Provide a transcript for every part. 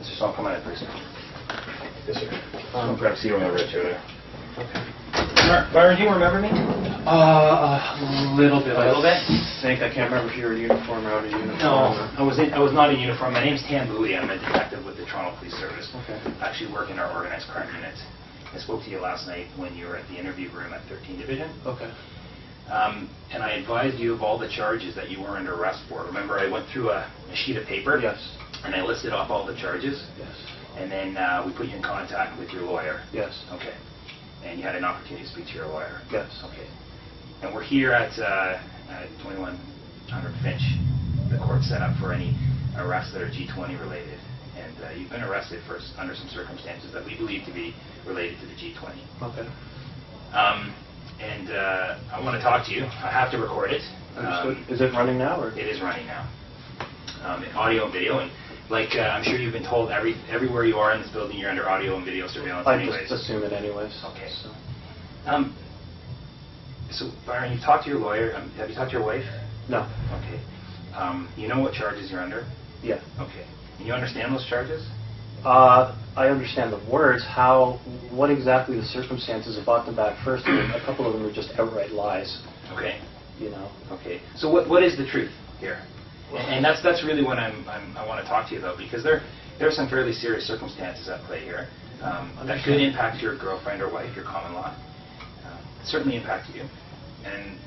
Mr. Sonne, come on in, please. Yes, sir. Perhaps you don't have Rich over there. Okay. Byron, do you remember me? A little bit. A little bit? I can't remember if you were in uniform or out of uniform. No, I was not in uniform. My name's Tam Bowie. I'm a detective with the Toronto Police Service. Okay. I actually work in our organized crime unit. I spoke to you last night when you were at the interview room at 13 Division. Okay. And I advised you of all the charges that you were under arrest for. Remember, I went through a sheet of paper? Yes. And I listed off all the charges? Yes. And then we put you in contact with your lawyer? Yes. Okay. And you had an opportunity to speak to your lawyer? Yes. Okay. And we're here at 2100 Finch. The court set up for any arrests that are G20 related. And you've been arrested under some circumstances that we believe to be related to the G20. Okay. And I want to talk to you. I have to record it. Understood. Is it running now? Or? It is running now. Audio and video. And like I'm sure you've been told, everywhere you are in this building, you're under audio and video surveillance I anyways. just assume it anyways. Okay. So. So Byron, you've talked to your lawyer. Have you talked to your wife? No. Okay. You know what charges you're under? Yeah. Okay. And you understand those charges? I understand the words. What exactly the circumstances have brought them back first? And a couple of them are just outright lies. Okay. You know. Okay. So what is the truth here? And that's really what I want to talk to you about, because there are some fairly serious circumstances at play here that could impact your girlfriend or wife, your common law. Certainly impact you, and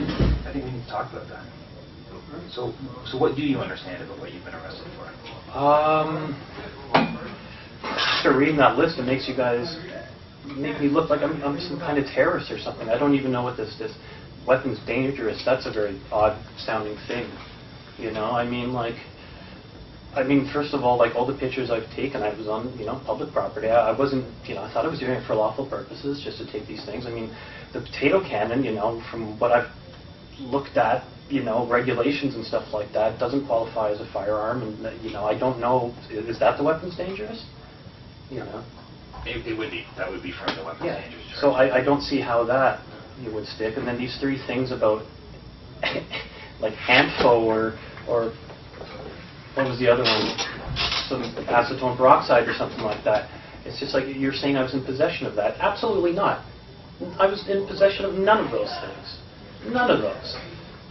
I think we need to talk about that. So what do you understand about what you've been arrested for? After reading that list, it makes you guys make me look like I'm some kind of terrorist or something. I don't even know what this weapon's dangerous. That's a very odd sounding thing. You know, I mean, first of all, like all the pictures I've taken, I was on, public property. I wasn't, I thought I was doing it for lawful purposes, just to take these things. I mean, the potato cannon, from what I've looked at, regulations and stuff like that, doesn't qualify as a firearm. And, I don't know, is that the weapon's dangerous? It would be. That would be from the weapons dangerous charge. So I don't see how that would stick. And then these three things about, like handfo or what was the other one? Some acetone peroxide or something like that. It's just like you're saying I was in possession of that. Absolutely not. I was in possession of none of those things. None of those.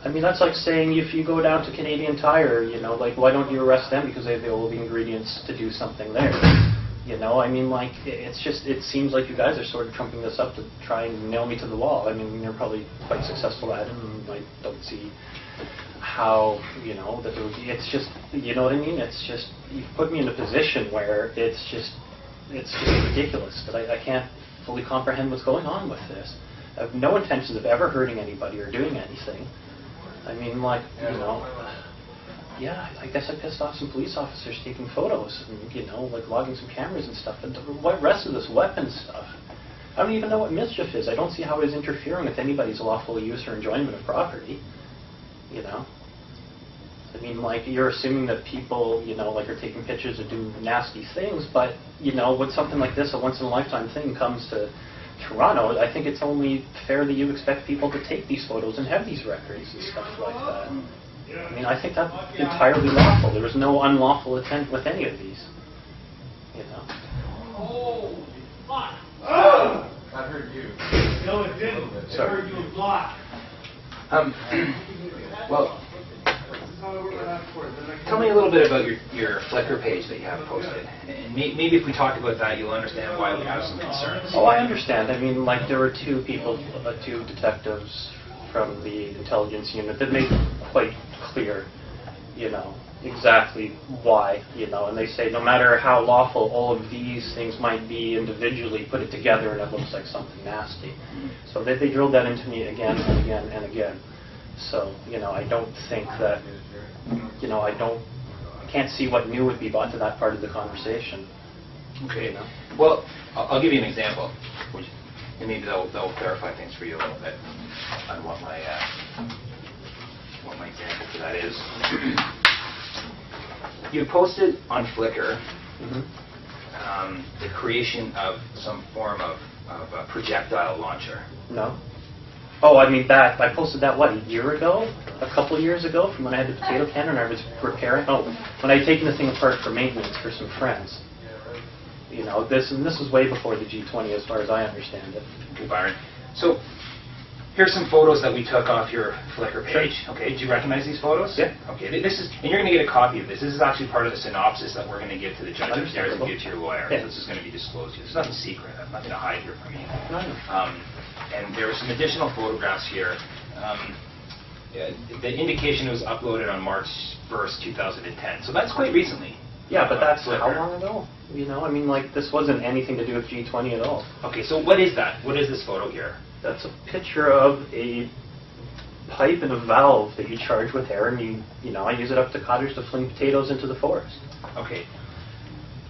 I mean, that's like saying if you go down to Canadian Tire, why don't you arrest them because they have all the ingredients to do something there? I mean, it seems like you guys are sort of trumping this up to try and nail me to the wall. I mean, you're probably quite successful at it, and I don't see how, that there would be, it's just, you know what I mean? It's just, you've put me in a position where it's just ridiculous that I can't fully comprehend what's going on with this. I have no intentions of ever hurting anybody or doing anything. I mean, yeah, I guess I pissed off some police officers taking photos and, logging some cameras and stuff. But what rest of this weapons stuff? I don't even know what mischief is. I don't see how it is interfering with anybody's lawful use or enjoyment of property. I mean, you're assuming that people, are taking pictures or do nasty things, but, when something like this, a once-in-a-lifetime thing, comes to Toronto, I think it's only fair that you expect people to take these photos and have these records and stuff like that. I mean, I think that's entirely lawful. There was no unlawful intent with any of these. Oh, fuck! I heard you. No, it didn't. I heard you block. Well, tell me a little bit about your Flickr page that you have posted. And maybe if we talk about that, you'll understand why we have some concerns. Oh, I understand. I mean, there were two detectives from the intelligence unit that made quite clear, exactly why, and they say no matter how lawful all of these things might be individually, put it together and it looks like something nasty. Mm-hmm. So they drilled that into me again and again and again. So, I don't think that, I can't see what new would be brought to that part of the conversation. Okay. Well, I'll give you an example, and maybe they'll clarify things for you a little bit on what my example for that is. You posted on Flickr the creation of some form of a projectile launcher. No. Oh, I mean that. I posted that, what, a year ago? A couple of years ago from when I had the potato cannon I was repairing? Oh, when I had taken the thing apart for maintenance for some friends. You know, this was way before the G20 as far as I understand it. Okay, Byron. So here's some photos that we took off your Flickr page. Okay, do you recognize these photos? Yeah. Okay, this is, and you're going to get a copy of this. This is actually part of the synopsis that we're going to give to the judge upstairs and give to your lawyer. Yeah. This is going to be disclosed to you. There's nothing secret. I have nothing to hide here from you. No. And there were some additional photographs here. The indication was uploaded on March 1st, 2010. So that's quite recently. Yeah, but that's Flickr. how long ago? You know, I mean, like, this wasn't anything to do with G20 at all. Okay, so what is that? What is this photo here? That's a picture of a pipe and a valve that you charge with air, and you know, I use it up to cottage to fling potatoes into the forest. Okay.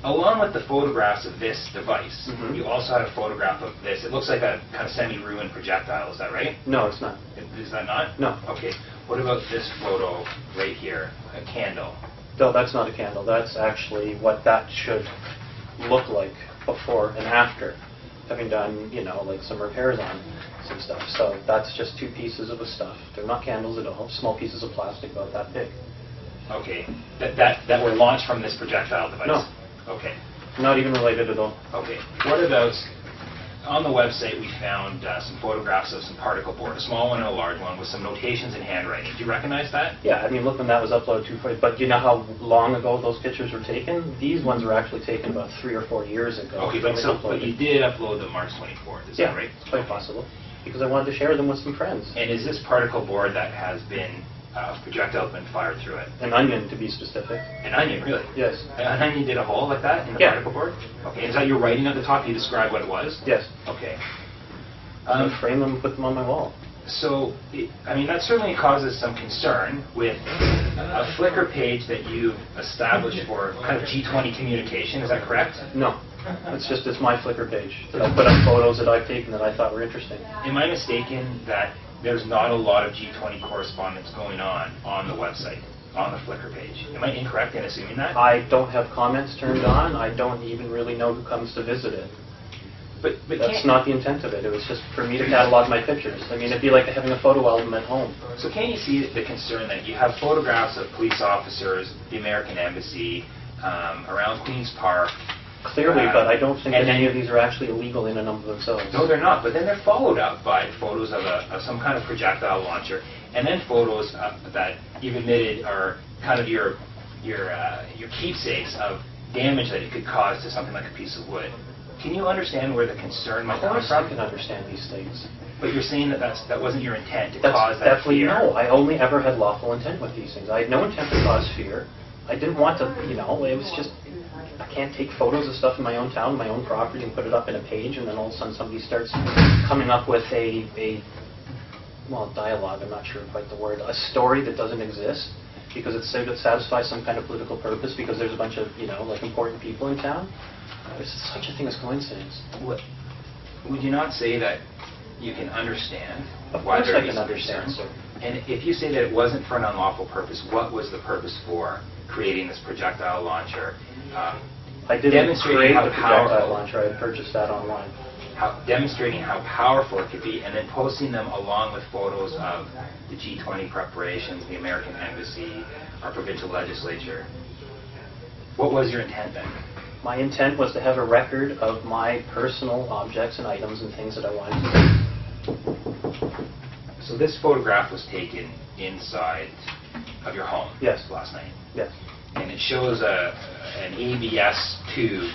Along with the photographs of this device, Mhm. you also had a photograph of this. It looks like a kind of semi-ruined projectile. Is that right? No, it's not. Is that not? No. Okay. What about this photo right here? A candle. No, that's not a candle. That's actually what that should look like before and after, having done, you know, like some repairs on some stuff. So that's just two pieces of the stuff. They're not candles at all. Small pieces of plastic about that big. Okay. That were launched from this projectile device? No. Okay. Not even related at all. Okay. What about, on the website we found some photographs of some particle board, a small one and a large one, with some notations in handwriting. Do you recognize that? Yeah, I mean, look when that was uploaded to, but you know how long ago those pictures were taken? These ones were actually taken about 3 or 4 years ago. Okay, when they but uploaded. you did upload them March 24th, is Yeah, that right? it's quite possible. Because I wanted to share them with some friends. And is this particle board that has been, projectile been fired through it? An onion, to be specific. An onion, really? Yes. An onion did a hole like that in the Yeah. particle board? Okay, is that your writing at the top? You describe what it was? Yes. Okay. I frame them and put them on my wall. So, I mean, that certainly causes some concern with a Flickr page that you've established for kind of G20 communication, is that correct? No. It's my Flickr page that I put up photos that I've taken that I thought were interesting. Am I mistaken that there's not a lot of G20 correspondence going on the website, on the Flickr page? Am I incorrect in assuming that? I don't have comments turned on. I don't even really know who comes to visit it. But That's can't- not the intent of it. It was just for me to catalog my pictures. I mean, it'd be like having a photo album at home. So can't you see the concern that you have photographs of police officers, the American Embassy, around Queen's Park? Clearly, but I don't think that and any of these are actually illegal in and of themselves. No, they're not. But then they're followed up by photos of some kind of projectile launcher, and then photos that you've admitted are kind of your keepsakes of damage that it could cause to something like a piece of wood. Can you understand where the concern might Of come course I from? can understand these things. But you're saying that wasn't your intent to That's cause that definitely fear. no. I only ever had lawful intent with these things. I had no intent to cause fear. I didn't want to, you know, it was just, I can't take photos of stuff in my own town, my own property, and put it up in a page, and then all of a sudden somebody starts coming up with dialogue, I'm not sure quite the word, a story that doesn't exist, because it's so to satisfy some kind of political purpose, because there's a bunch of, you know, like important people in town. There's such a thing as coincidence. Would you not say that you can understand Of why course there I are these can understand, concerns? sir. And if you say that it wasn't for an unlawful purpose, what was the purpose for creating this projectile launcher? I didn't Demonstrating create how the projectile powerful- launcher, I had purchased that online. Demonstrating how powerful it could be, and then posting them along with photos of the G20 preparations, the American Embassy, our provincial legislature. What was your intent then? My intent was to have a record of my personal objects and items and things that I wanted to do. So this photograph was taken inside of your home Yes. last night. Yes. And it shows an ABS tube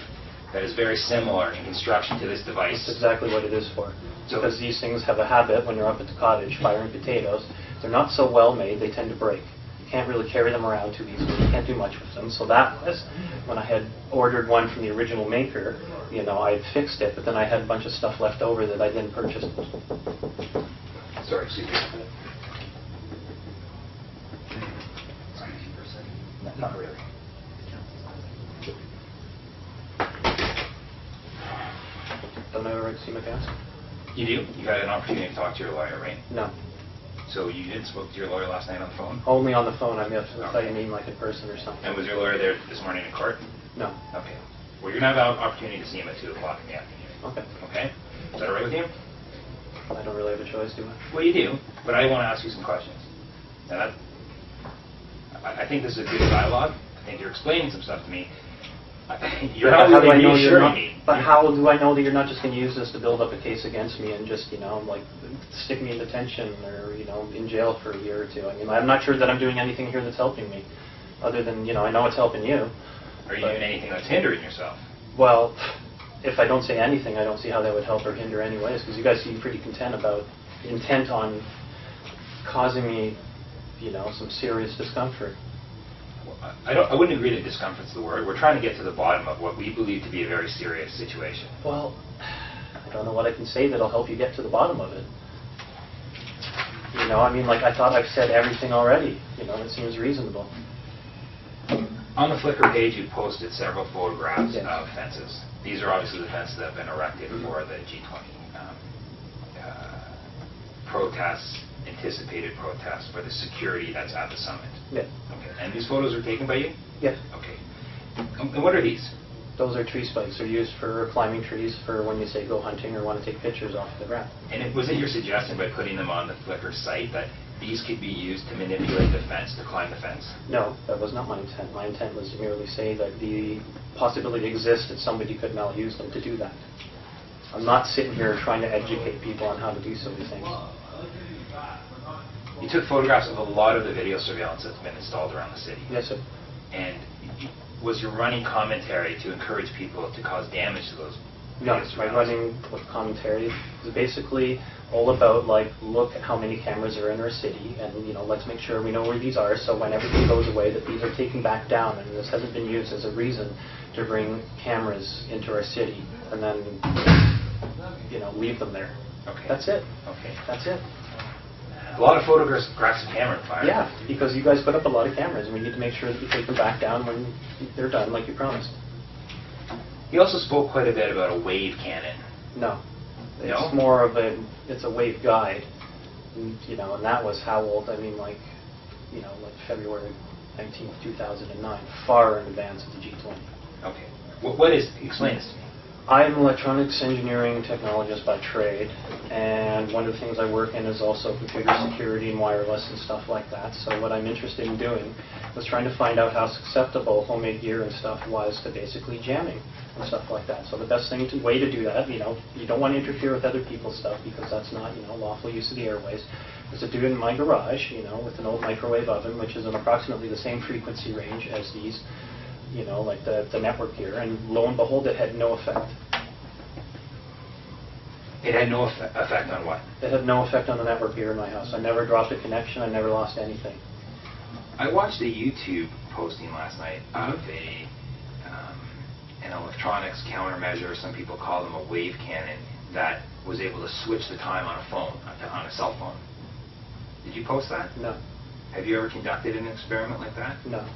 that is very similar in construction to this device. That's exactly what it is for. So- Because these things have a habit, when you're up at the cottage firing potatoes, they're not so well made, they tend to break. You can't really carry them around too easily, you can't do much with them. So that was, when I had ordered one from the original maker, you know, I had fixed it, but then I had a bunch of stuff left over that I then purchased. Sorry, excuse me. Not really. Don't I have a right to see my pants? You do? You had an opportunity to talk to your lawyer, right? No. So you did spoke to your lawyer last night on the phone? Only on the phone. I thought you mean like in person or something. And was your lawyer there this morning in court? No. Okay. Well, you're going to have an opportunity to see him at 2 o'clock in the afternoon. Okay. Okay? Is that all right with you? I don't really have a choice, do I? Well, you do, but I want to ask you some questions. And I think this is a good dialogue. I think you're explaining some stuff to me. You're But not how do I really know you're reassuring not? me. But how do I know that you're not just going to use this to build up a case against me and just, like, stick me in detention or, in jail for a year or two? I mean, I'm not sure that I'm doing anything here that's helping me, other than, I know it's helping you. Are you doing anything that's hindering yourself? Well, if I don't say anything, I don't see how that would help or hinder anyways, because you guys seem pretty intent on causing me, some serious discomfort. I wouldn't agree that discomfort's the word. We're trying to get to the bottom of what we believe to be a very serious situation. Well, I don't know what I can say that'll help you get to the bottom of it. I mean, like, I thought I've said everything already. It seems reasonable. On the Flickr page, you posted several photographs Yes. of fences. These are obviously the fences that have been erected for the G20 protests, anticipated protests for the security that's at the summit. Yeah. Okay. And these photos were taken by you? Yes. Okay. And what are these? Those are tree spikes. They're used for climbing trees for when you say go hunting or want to take pictures off the ground. And was it your suggestion by putting them on the Flickr site that these could be used to manipulate the fence, to climb the fence? No, that was not my intent. My intent was to merely say that the possibility exists that somebody could maluse them to do that. I'm not sitting here trying to educate people on how to do silly things. You took photographs of a lot of the video surveillance that's been installed around the city. Yes, sir. And was your running commentary to encourage people to cause damage to those No, video my surveillance? running with commentary is basically all about, like, look at how many cameras are in our city, and, let's make sure we know where these are, so when everything goes away, that these are taken back down, and this hasn't been used as a reason to bring cameras into our city, and then, leave them there. Okay. That's it. Okay. That's it. A lot of photographs of camera fire. Yeah, because you guys put up a lot of cameras, and we need to make sure that we take them back down when they're done, like you promised. You also spoke quite a bit about a wave cannon. No. No? It's more of it's a wave guide, and that was how old? I mean, like February 19th, 2009, far in advance of the G20. Okay. What is, explain this to me. I'm an electronics engineering technologist by trade, and one of the things I work in is also computer security and wireless and stuff like that. So what I'm interested in doing was trying to find out how susceptible homemade gear and stuff was to basically jamming and stuff like that. So the best way to do that, you don't want to interfere with other people's stuff because that's not, lawful use of the airways, is to do it in my garage, with an old microwave oven, which is in approximately the same frequency range as these, like the network gear, and lo and behold, it had no effect. It had no effect on what? It had no effect on the network gear in my house. I never dropped a connection. I never lost anything. I watched a YouTube posting last night of an electronics countermeasure, some people call them a wave cannon, that was able to switch the time on a phone, on a cell phone. Did you post that? No. Have you ever conducted an experiment like that? No.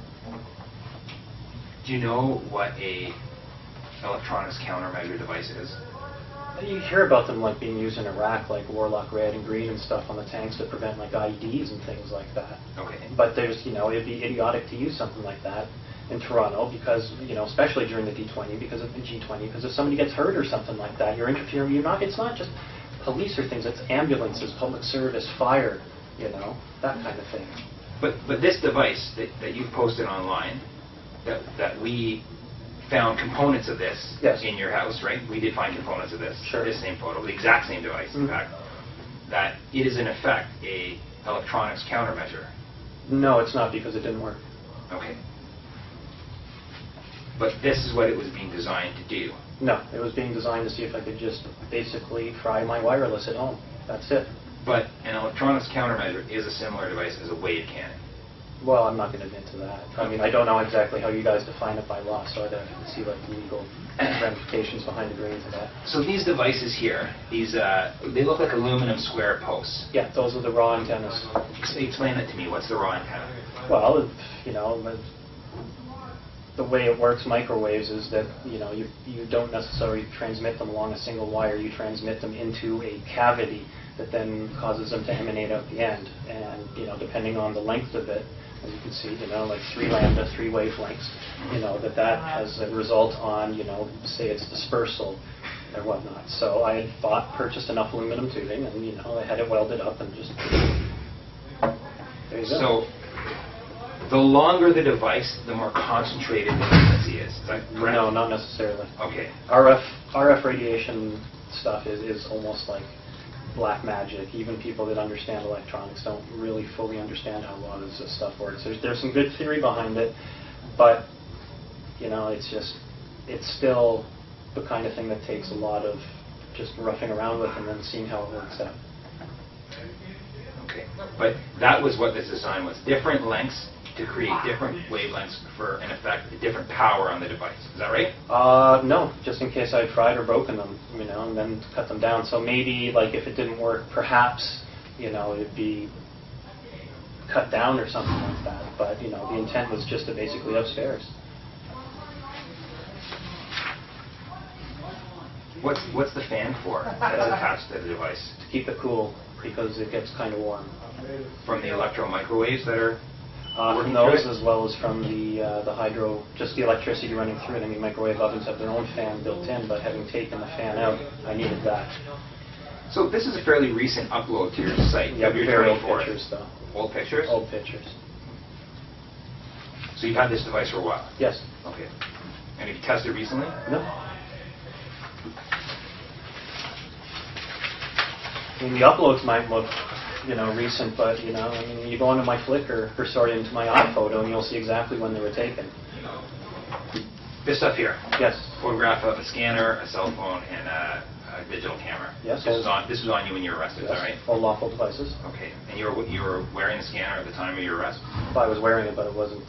Do you know what a electronics countermeasure device is? You hear about them like being used in Iraq, like Warlock Red and Green and stuff on the tanks to prevent like IEDs and things like that. Okay. But there's, it'd be idiotic to use something like that in Toronto because, especially during the D20, because of the G20, because if somebody gets hurt or something like that, you're interfering. It's not just police or things. It's ambulances, public service, fire, that kind of thing. But this device that you've posted online, that we found components of this Yes. in your house, right? We did find components of this, Sure. this same photo, the exact same device, in Mhm. fact, that it is in effect a electronics countermeasure. No, it's not because it didn't work. Okay. But this is what it was being designed to do. No, it was being designed to see if I could just basically fry my wireless at home. That's it. But an electronics countermeasure is a similar device as a wave cannon. Well, I'm not going to get into that. I mean, I don't know exactly how you guys define it by law, so I'd have to see like the legal ramifications behind agreeing to that. So these devices here, they look like aluminum square posts. Yeah, those are the raw antennas. Explain that to me. What's the raw antenna? Well, the way it works, microwaves, is that you don't necessarily transmit them along a single wire. You transmit them into a cavity that then causes them to emanate out the end. And depending on the length of it, as you can see, like 3 lambda, 3 wavelengths, that has a result on, say it's dispersal or whatnot. So I had purchased enough aluminum tubing, and I had it welded up and just there you go. So the longer the device, the more concentrated the frequency is. Is that correct? No, not necessarily. Okay. RF radiation stuff is almost like black magic. Even people that understand electronics don't really fully understand how a lot of this stuff works. There's some good theory behind it, but it's still the kind of thing that takes a lot of just roughing around with and then seeing how it works out. Okay. But that was what this design was. Different lengths to create different wavelengths for, in effect, a different power on the device. Is that right? No, just in case I'd fried or broken them, and then cut them down. So maybe, like, if it didn't work, perhaps, it'd be cut down or something like that. But, the intent was just to basically have spares. What's the fan for that's attached to the device? To keep it cool, because it gets kind of warm. From the electro microwaves that are From those, as well as from the hydro, just the electricity running through it. I mean, microwave ovens have their own fan built in, but having taken the fan out, I needed that. So this is a fairly recent upload to your site. Yeah, February very old 24th. pictures, though. Old pictures? Old pictures. So you've had this device for a while? Yes. Okay. And have you tested recently? No. I mean, the uploads might look, recent, but, you go into my Flickr, into my iPhoto, and you'll see exactly when they were taken. This stuff here? Yes. Photograph of a scanner, a cell phone, and a digital camera. Yes. This was on you when you were arrested, Yes. is that right? All lawful devices. Okay. And you were wearing the scanner at the time of your arrest? Well, I was wearing it, but it wasn't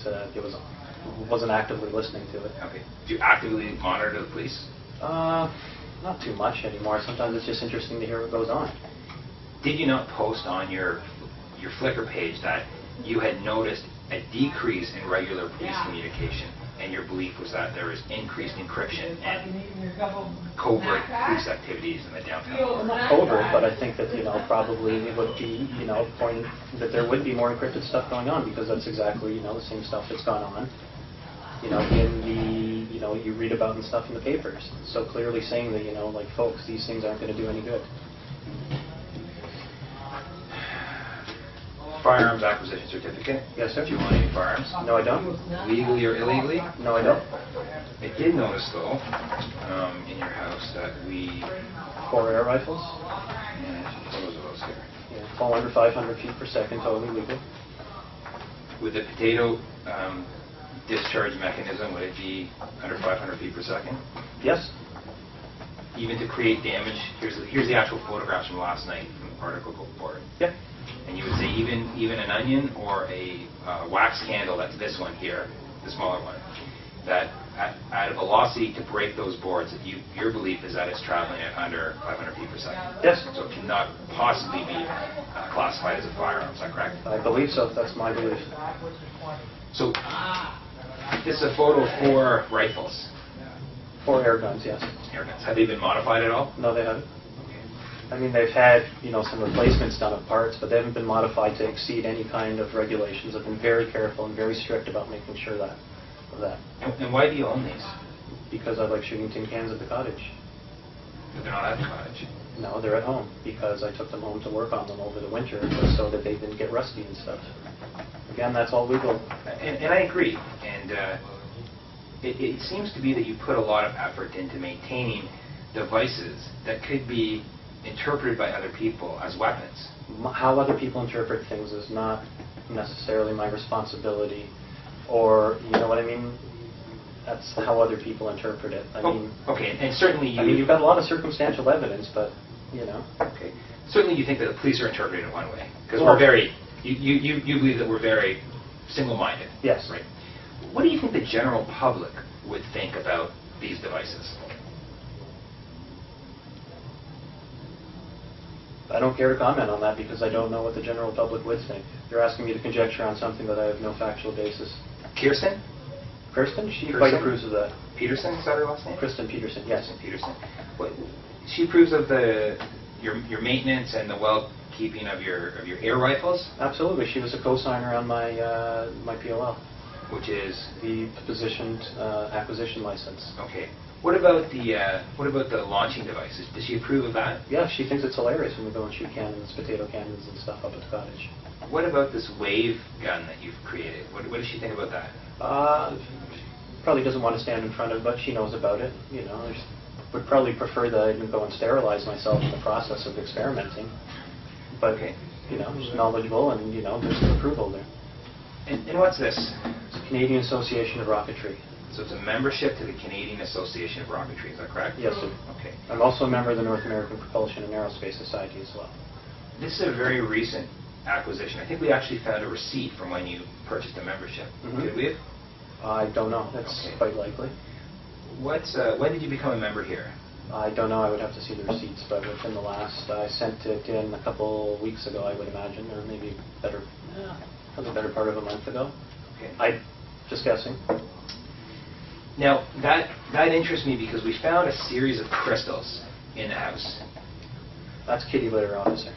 actively listening to it. Okay. Do you actively monitor the police? Not too much anymore. Sometimes it's just interesting to hear what goes on. Did you not post on your Flickr page that you had noticed a decrease in regular police communication, and your belief was that there was increased encryption and covert police activities in the downtown? Not covert, but I think that probably it would be pointing that there would be more encrypted stuff going on, because that's exactly the same stuff that's gone on. In the you read about and stuff in the papers. So clearly saying that like, folks, these things aren't going to do any good. Firearms acquisition certificate? Yes, sir. Do you want any firearms? No, I don't. Legally or illegally? No, I don't. I did notice, though, in your house that 4 air rifles. Yeah, photos of those here. Yeah, fall under 500 feet per second, totally legal. With the potato discharge mechanism, would it be under 500 feet per second? Yes. Even to create damage? Here's the actual photographs from last night from the particle board. Yeah. And you would say even an onion or a wax candle, that's this one here, the smaller one, that at a velocity to break those boards, your belief is that it's traveling at under 500 feet per second. Yes. So it cannot possibly be classified as a firearm, is that correct? I believe so. That's my belief. So this is a photo of 4 rifles. 4 air guns, yes. Air guns. Have they been modified at all? No, they haven't. I mean, they've had, some replacements done of parts, but they haven't been modified to exceed any kind of regulations. I've been very careful and very strict about making sure of that. And why do you own these? Because I like shooting tin cans at the cottage. But they're not at the cottage. No, they're at home, because I took them home to work on them over the winter so that they didn't get rusty and stuff. Again, that's all legal. And I agree. And it seems to be that you put a lot of effort into maintaining devices that could be interpreted by other people as weapons. How other people interpret things is not necessarily my responsibility, or, you know what I mean? That's how other people interpret it. I mean, okay, and certainly you've got a lot of circumstantial evidence, but, Okay. Certainly you think that the police are interpreting it one way, because we're very, you believe that we're very single-minded. Yes. Right. What do you think the general public would think about these devices? I don't care to comment on that, because I don't know what the general public would think. You're asking me to conjecture on something that I have no factual basis. Kirsten? Kirsten? She Kirsten? quite approves of that. Peterson, is that her last name? Kristen Peterson, yes. Kristen Peterson. She approves of your maintenance and the well-keeping of your air rifles? Absolutely. She was a co-signer on my my POL. Which is? The positioned acquisition license. Okay. What about the launching devices? Does she approve of that? Yeah, she thinks it's hilarious when we go and shoot cannons, potato cannons and stuff up at the cottage. What about this wave gun that you've created? What does she think about that? Probably doesn't want to stand in front of it, but she knows about it. You know, would probably prefer that I didn't go and sterilize myself in the process of experimenting. But, Okay. you know, she's knowledgeable and, you know, there's some approval there. And what's this? It's the Canadian Association of Rocketry. So it's a membership to the Canadian Association of Rocketry, is that correct? Yes, sir. Okay. I'm also a member of the North American Propulsion and Aerospace Society as well. This is a very recent acquisition. I think we actually found a receipt from when you purchased a membership. Mhm. Could we have? I don't know. That's Okay. quite likely. When did you become a member here? I don't know. I would have to see the receipts, but within the last, I sent it in a couple weeks ago, I would imagine, or maybe probably better part of a month ago. Okay. I just guessing. Now, that interests me because we found a series of crystals in the house. That's kitty litter, officer.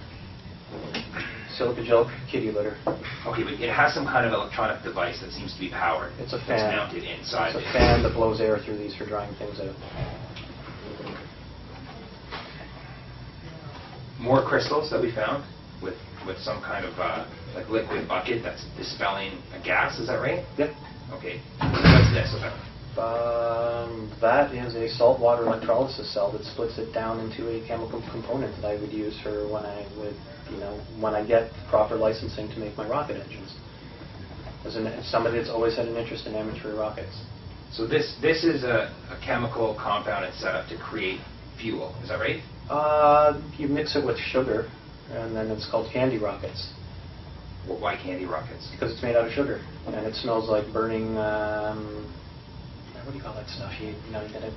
Silica gel kitty litter. Okay, but it has some kind of electronic device that seems to be powered. It's a That's fan. mounted inside. It's a fan that blows air through these for drying things out. More crystals that we found with some kind of like liquid bucket that's dispelling a gas. Is that right? Yep. Okay. What's this about? That is a saltwater electrolysis cell that splits it down into a chemical component that I would use for when I get proper licensing to make my rocket engines. As somebody that's always had an interest in amateur rockets. So this is a chemical compound and set up to create fuel. Is that right? You mix it with sugar, and then it's called candy rockets. Why candy rockets? Because it's made out of sugar, and it smells like burning. What do you call that stuff? You get it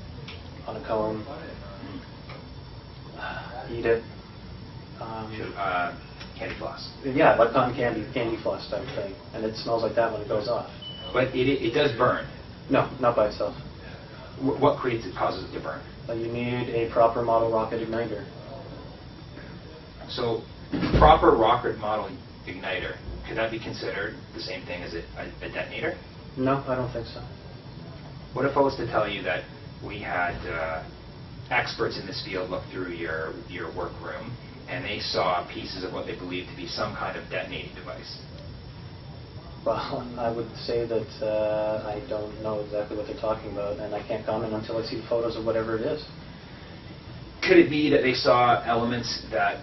on a cone, eat it. Candy floss. Yeah, like cotton candy floss type thing, and it smells like that when it goes off. But it does burn. No, not by itself. What causes it to burn? You need a proper model rocket igniter. So, proper rocket model igniter, could that be considered the same thing as a detonator? No, I don't think so. What if I was to tell you that we had experts in this field look through your workroom and they saw pieces of what they believed to be some kind of detonating device? Well, I would say that I don't know exactly what they're talking about, and I can't comment until I see the photos of whatever it is. Could it be that they saw elements that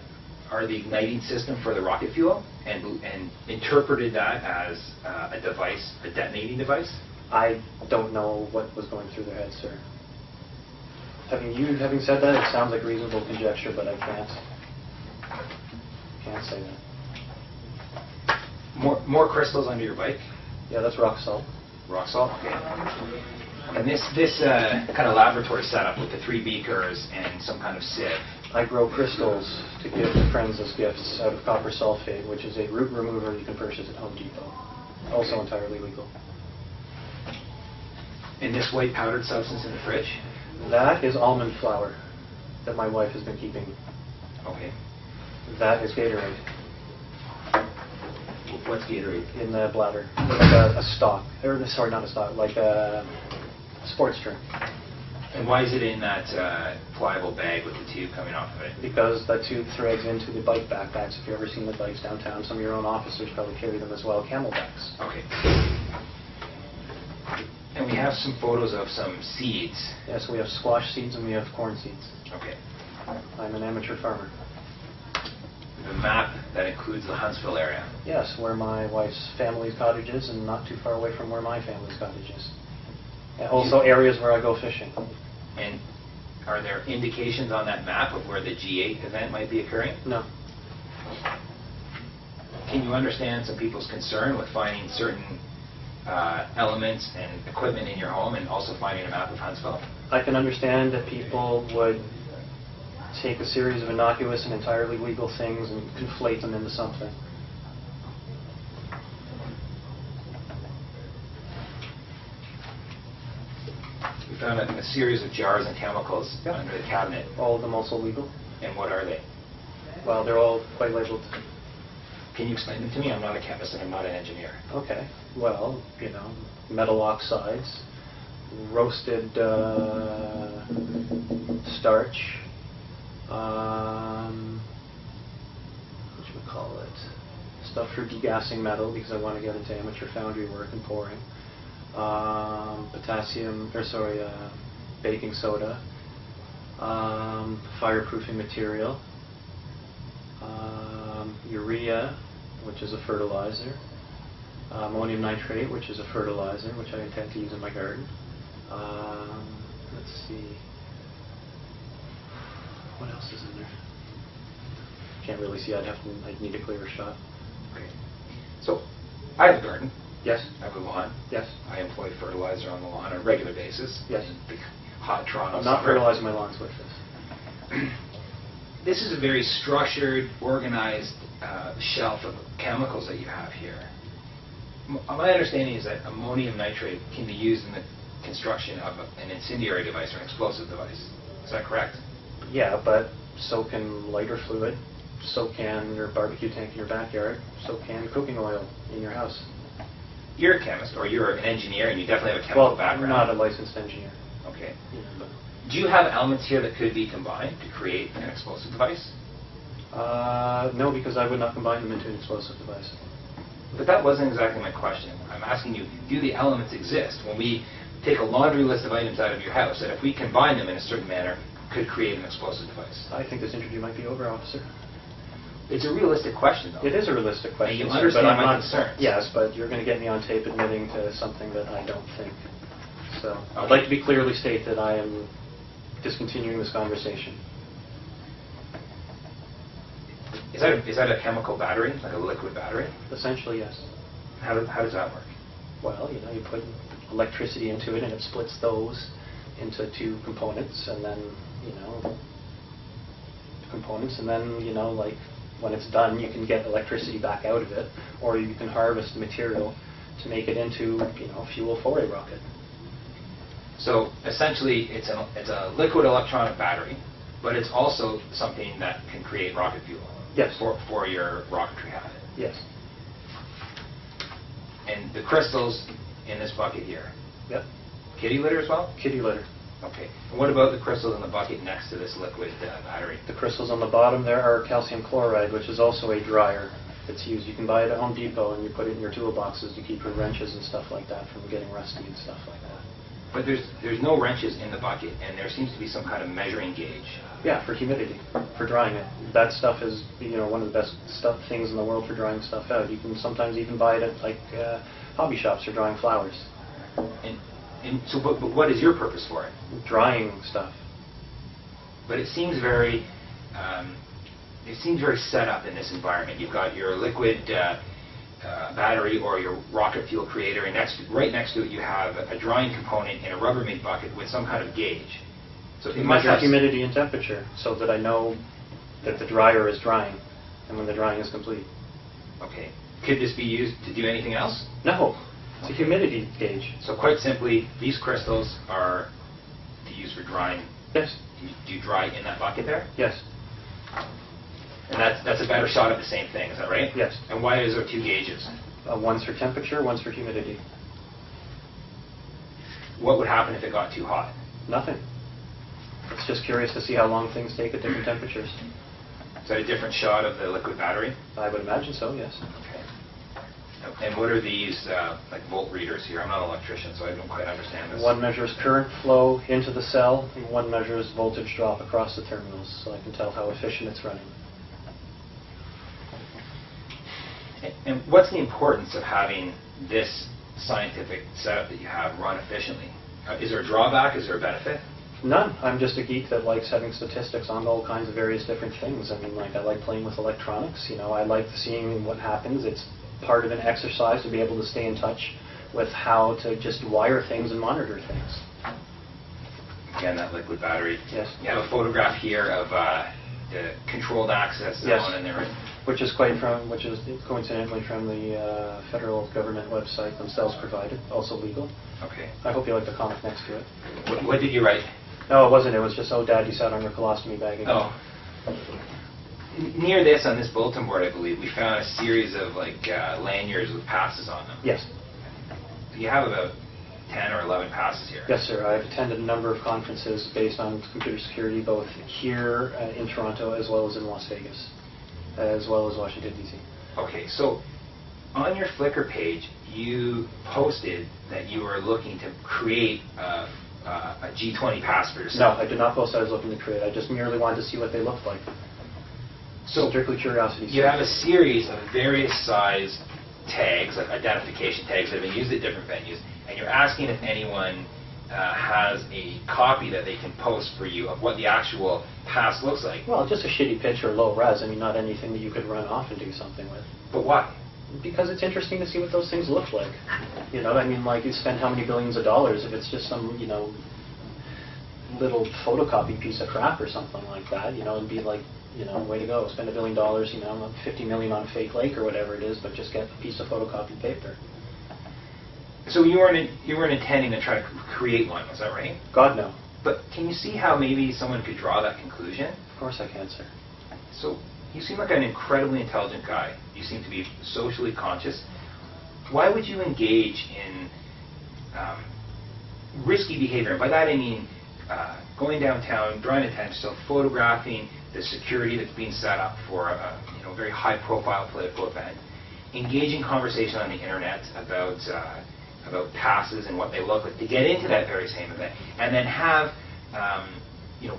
are the igniting system for the rocket fuel and interpreted that as a device, a detonating device? I don't know what was going through their heads, sir. Having said that, it sounds like reasonable conjecture, but I can't say that. More crystals under your bike? Yeah, that's rock salt. Rock salt? Okay. And this kind of laboratory setup with the 3 beakers and some kind of sieve. I grow crystals to give to friends as gifts out of copper sulfate, which is a root remover you can purchase at Home Depot. Also entirely legal. And this white powdered substance in the fridge? That is almond flour that my wife has been keeping. Okay. That is Gatorade. What's Gatorade? In the bladder. Like a stock. Or, sorry, not a stock. Like a sports drink. And why is it in that pliable bag with the tube coming off of it? Because that tube threads into the bike backpacks. If you've ever seen the bikes downtown, some of your own officers probably carry them as well, camelbacks. Okay. And we have some photos of some seeds. Yes, we have squash seeds and we have corn seeds. Okay. I'm an amateur farmer. The map that includes the Huntsville area. Yes, where my wife's family's cottage is and not too far away from where my family's cottage is. And also areas where I go fishing. And are there indications on that map of where the G8 event might be occurring? No. Can you understand some people's concern with finding certain elements and equipment in your home and also finding a map of Huntsville? I can understand that people would take a series of innocuous and entirely legal things and conflate them into something. We found a series of jars and chemicals under the cabinet. All of them also legal? And what are they? Well, they're all quite labeled. Can you explain them to me? I'm not a chemist and I'm not an engineer. Okay. Well, metal oxides, roasted starch, whatchamacallit, stuff for degassing metal because I want to get into amateur foundry work and pouring, baking soda, fireproofing material, urea, which is a fertilizer, ammonium nitrate, which is a fertilizer, which I intend to use in my garden. Let's see. What else is in there? Can't really see. I'd need a clearer shot. Okay. So, I have a garden. Yes. I have a lawn. Yes. I employ fertilizer on the lawn on a regular basis. Yes. In the hot Toronto I'm not summer. fertilizing my lawns with this. This is a very structured, organized shelf of chemicals that you have here. My understanding is that ammonium nitrate can be used in the construction of an incendiary device or an explosive device. Is that correct? Yeah, but so can lighter fluid, so can your barbecue tank in your backyard, so can cooking oil in your house. You're a chemist, or you're an engineer, and you definitely have a chemical Well, background. I'm not a licensed engineer. Okay. Yeah, but Do you have elements here that could be combined to create an explosive device? no, because I would not combine them into an explosive device. But that wasn't exactly my question. I'm asking you, do the elements exist? When we take a laundry list of items out of your house, that if we combine them in a certain manner, could create an explosive device? I think this interview might be over, officer. It's a realistic question, though. It is a realistic question. you sir, understand but I'm my not, concerns. Yes, but you're going to get me on tape admitting to something that I don't think. So I'd Okay. like to be clearly state that I am discontinuing this conversation. Is that a chemical battery, like a liquid battery? Essentially, yes. How does that work? Well, you put electricity into it and it splits those into two components, and then, like when it's done, you can get electricity back out of it, or you can harvest the material to make it into, fuel for a rocket. So essentially, it's a liquid electronic battery, but it's also something that can create rocket fuel. Yes. For your rocketry habit. Yes. And the crystals in this bucket here, Yep. kitty litter as well? Kitty litter. Okay. And what about the crystals in the bucket next to this liquid battery? The crystals on the bottom there are calcium chloride, which is also a dryer. It's used. You can buy it at Home Depot, and you put it in your toolboxes to keep your wrenches and stuff like that from getting rusty and stuff like that. But there's no wrenches in the bucket, and there seems to be some kind of measuring gauge. Yeah, for humidity, for drying it. That stuff is, one of the best things in the world for drying stuff out. You can sometimes even buy it at hobby shops for drying flowers. And so, but what is your purpose for it? Drying stuff. But it seems very set up in this environment. You've got your liquid battery or your rocket fuel creator, and right next to it you have a drying component in a Rubbermaid bucket with some kind of gauge. So it must Measure have humidity and temperature so that I know that the dryer is drying and when the drying is complete. Okay. Could this be used to do anything else? No, it's a humidity gauge. So quite simply, these crystals are to use for drying. Yes. Do you dry in that bucket there? Yes. And that's a better shot at the same thing, is that right? Yes. And why is there two gauges? One's for temperature, one's for humidity. What would happen if it got too hot? Nothing. It's just curious to see how long things take at different temperatures. Is that a different shot of the liquid battery? I would imagine so, yes. Okay. And what are these like volt readers here? I'm not an electrician, so I don't quite understand this. One measures current flow into the cell, and one measures voltage drop across the terminals, so I can tell how efficient it's running. And what's the importance of having this scientific setup that you have run efficiently? Is there a drawback? Is there a benefit? None. I'm just a geek that likes having statistics on all kinds of various different things. I mean, I like playing with electronics. I like seeing what happens. It's part of an exercise to be able to stay in touch with how to just wire things and monitor things. Again, that liquid battery. Yes. You have a photograph here of the controlled access zone, Yes. and there. Which is coincidentally from the federal government website themselves provided, also legal. Okay. I hope you like the comic next to it. What did you write? No, it wasn't. It was just, oh, Dad, you sat on your colostomy bag again. Oh. Near this, on this bulletin board, I believe, we found a series of lanyards with passes on them. Yes. You have about 10 or 11 passes here. Yes, sir. I've attended a number of conferences based on computer security, both here in Toronto as well as in Las Vegas, as well as Washington, D.C. Okay, so on your Flickr page, you posted that you were looking to create a G20 pass for yourself. No, I did not post I was looking to create. I just merely wanted to see what they looked like. So Strictly curiosity. you have a series of various size tags, like identification tags that have been used at different venues, and you're asking if anyone has a copy that they can post for you of what the actual pass looks like. Well, just a shitty picture, low res. I mean, not anything that you could run off and do something with. But why? Because it's interesting to see what those things look like. You know, I mean, like, you spend how many billions of dollars if it's just some, you know, little photocopy piece of crap or something like that, you know, it'd be like, you know, way to go, spend $1 billion, you know, $50 million on a fake lake or whatever it is, but just get a piece of photocopied paper. So you weren't intending to try to create one, was that right? God, no. But can you see how maybe someone could draw that conclusion? Of course I can, sir. So you seem like an incredibly intelligent guy. You seem to be socially conscious. Why would you engage in risky behavior? And by that I mean going downtown, drawing attention, so photographing the security that's being set up for a very high-profile political event, engaging conversation on the internet about passes and what they look like to get into that very same event, and then have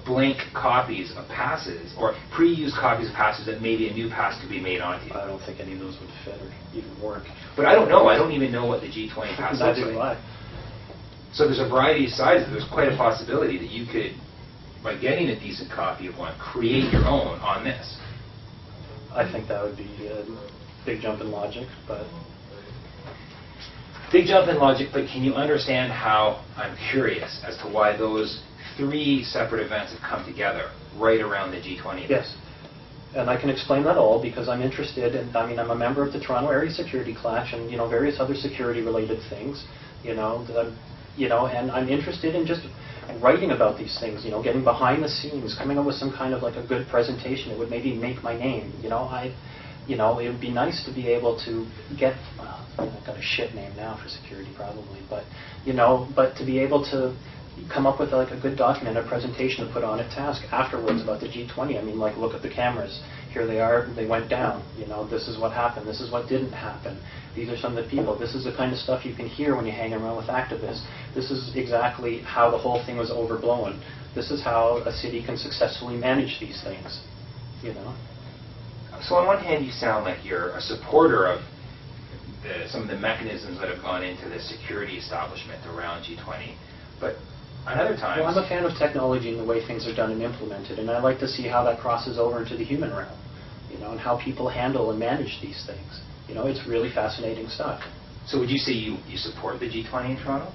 blank copies of passes or pre-used copies of passes that maybe a new pass could be made onto. I don't think any of those would fit or even work. But I don't know. I don't even know what the G20 pass looks Neither do like. I. So there's a variety of sizes. There's quite a possibility that you could, by getting a decent copy of one, create your own on this. I think that would be a big jump in logic, but... Big jump in logic, but can you understand how I'm curious as to why those 3 separate events have come together right around the G20 event? Yes. And I can explain that all because I'm interested in, I mean, I'm a member of the Toronto Area Security Clash and, various other security-related things, and I'm interested in just writing about these things, getting behind the scenes, coming up with some kind of like a good presentation that would maybe make my name. It would be nice to be able to get, well, I've got a shit name now for security probably, but to be able to come up with like a good document, a presentation to put on at task afterwards about the G20. I mean, like, look at the cameras. Here they are. They went down. This is what happened. This is what didn't happen. These are some of the people. This is the kind of stuff you can hear when you hang around with activists. This is exactly how the whole thing was overblown. This is how a city can successfully manage these things. So on one hand, you sound like you're a supporter of some of the mechanisms that have gone into the security establishment around G20, but at other times... Well, I'm a fan of technology and the way things are done and implemented, and I like to see how that crosses over into the human realm, and how people handle and manage these things. It's really fascinating stuff. So would you say you support the G20 in Toronto?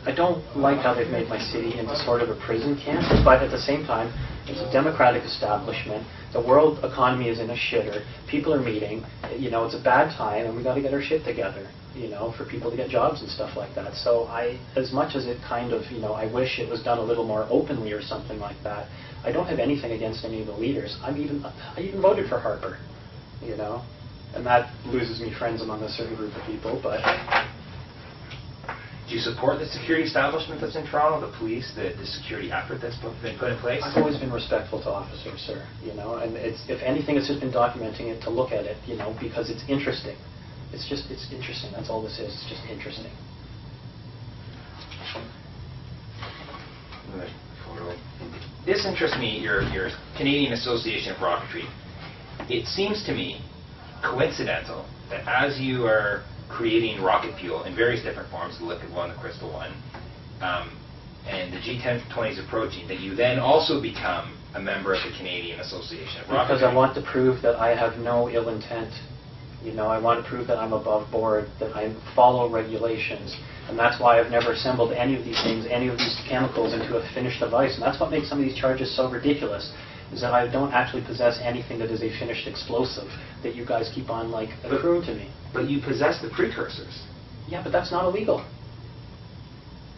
I don't like how they've made my city into sort of a prison camp, but at the same time, it's a democratic establishment. The world economy is in a shitter. People are meeting. It's a bad time, and we got to get our shit together, for people to get jobs and stuff like that. So as much as it kind of, I wish it was done a little more openly or something like that, I don't have anything against any of the leaders. I even voted for Harper, and that loses me friends among a certain group of people, but... Do you support the security establishment that's in Toronto, the police, the security effort that's been put in place? I've always been respectful to officers, sir. And if anything, it's just been documenting it to look at it, because it's interesting. It's interesting. That's all this is. It's just interesting. This interests me, your Canadian Association of Rocketry. It seems to me coincidental that as you are creating rocket fuel in various different forms, the liquid one, the crystal one, and the G20 is approaching, that you then also become a member of the Canadian Association of Rocketry. Because I want to prove that I have no ill intent. I want to prove that I'm above board, that I follow regulations. And that's why I've never assembled any of these things, any of these chemicals into a finished device. And that's what makes some of these charges so ridiculous, is that I don't actually possess anything that is a finished explosive that you guys keep on, accruing to me. But you possess the precursors. Yeah, but that's not illegal.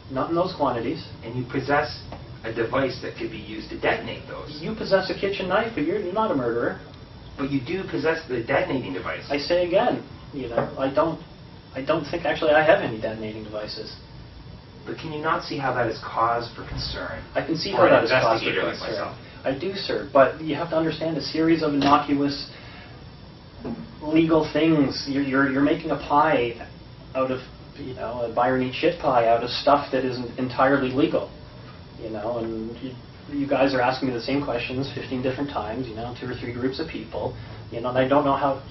Not in those quantities. And you possess a device that could be used to detonate those. You possess a kitchen knife, but you're not a murderer. But you do possess the detonating device. I say again, I don't think actually I have any detonating devices. But can you not see how that is cause for concern? I can see for how an that is cause for investigator like concern. myself? I do, sir, but you have to understand a series of innocuous legal things. You're making a pie out of, a Byron eat shit pie out of stuff that isn't entirely legal, and you guys are asking me the same questions 15 different times, 2 or 3 groups of people, and I don't know how,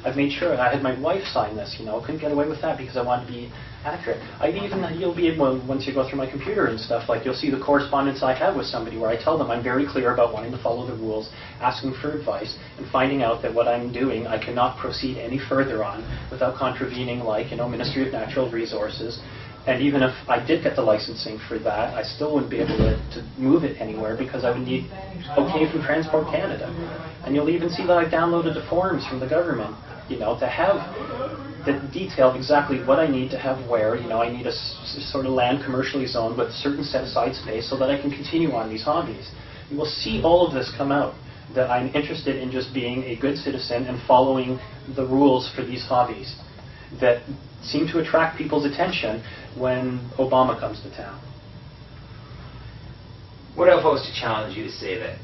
I've made sure I had my wife sign this, couldn't get away with that because I wanted to be accurate. You'll be able, once you go through my computer and stuff, you'll see the correspondence I have with somebody where I tell them I'm very clear about wanting to follow the rules, asking for advice, and finding out that what I'm doing I cannot proceed any further on without contravening, Ministry of Natural Resources. And even if I did get the licensing for that, I still wouldn't be able to move it anywhere because I would need okay from Transport Canada. And you'll even see that I've downloaded the forms from the government, to have that detail exactly what I need to have where. I need a sort of land commercially zoned with a certain set aside space so that I can continue on these hobbies. You will see all of this come out, that I'm interested in just being a good citizen and following the rules for these hobbies that seem to attract people's attention when Obama comes to town. What if I was to challenge you to say that,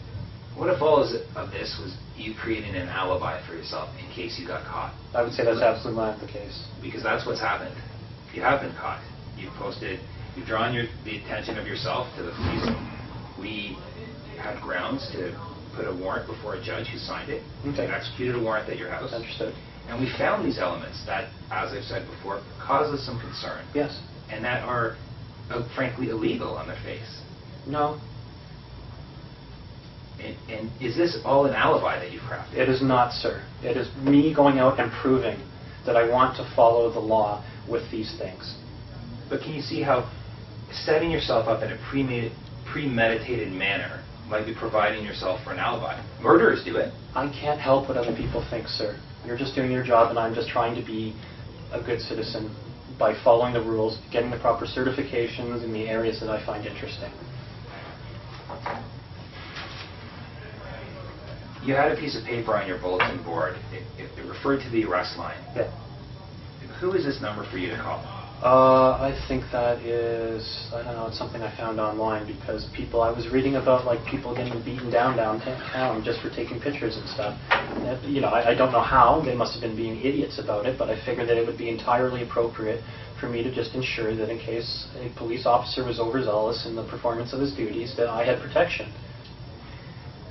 what if all of this was you creating an alibi for yourself in case you got caught? I would say that's absolutely not the case. Because that's what's happened. You have been caught. You've drawn the attention of yourself to the police. We had grounds to put a warrant before a judge who signed it. Okay. Executed a warrant at your house. Understood. And we found these elements that, as I've said before, cause us some concern. Yes. And that are, frankly, illegal on their face. No. And is this all an alibi that you've crafted? It is not, sir. It is me going out and proving that I want to follow the law with these things. But can you see how setting yourself up in a premeditated manner might be providing yourself for an alibi? Murderers do it. I can't help what other people think, sir. You're just doing your job, and I'm just trying to be a good citizen by following the rules, getting the proper certifications in the areas that I find interesting. You had a piece of paper on your bulletin board. It referred to the arrest line. Yeah. Who is this number for you to call? I think that is, I don't know, it's something I found online because I was reading about people getting beaten down downtown just for taking pictures and stuff. And, I don't know how, they must have been being idiots about it, but I figured that it would be entirely appropriate for me to just ensure that in case a police officer was overzealous in the performance of his duties, that I had protection.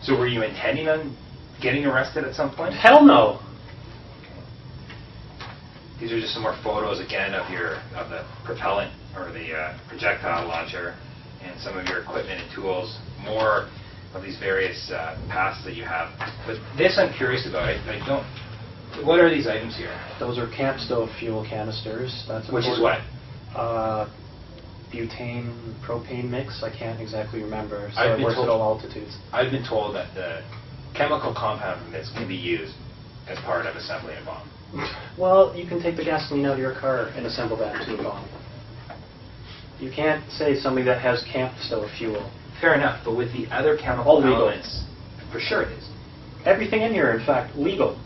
So were you intending on getting arrested at some point? Hell no! These are just some more photos again of the propellant or the projectile launcher and some of your equipment and tools. More of these various paths that you have. But this I'm curious about. I don't. What are these items here? Those are camp stove fuel canisters. That's Which is what? Butane, propane mix. I can't exactly remember. So I've it been works told- at all altitudes. I've been told that the chemical compound from this can be used as part of assembling a bomb. Well, you can take the gasoline out of your car and assemble that into a bomb. You can't say somebody that has camp stove fuel. Fair enough, but with the other chemical All legal. elements, for sure it is. Everything in here, in fact, legal.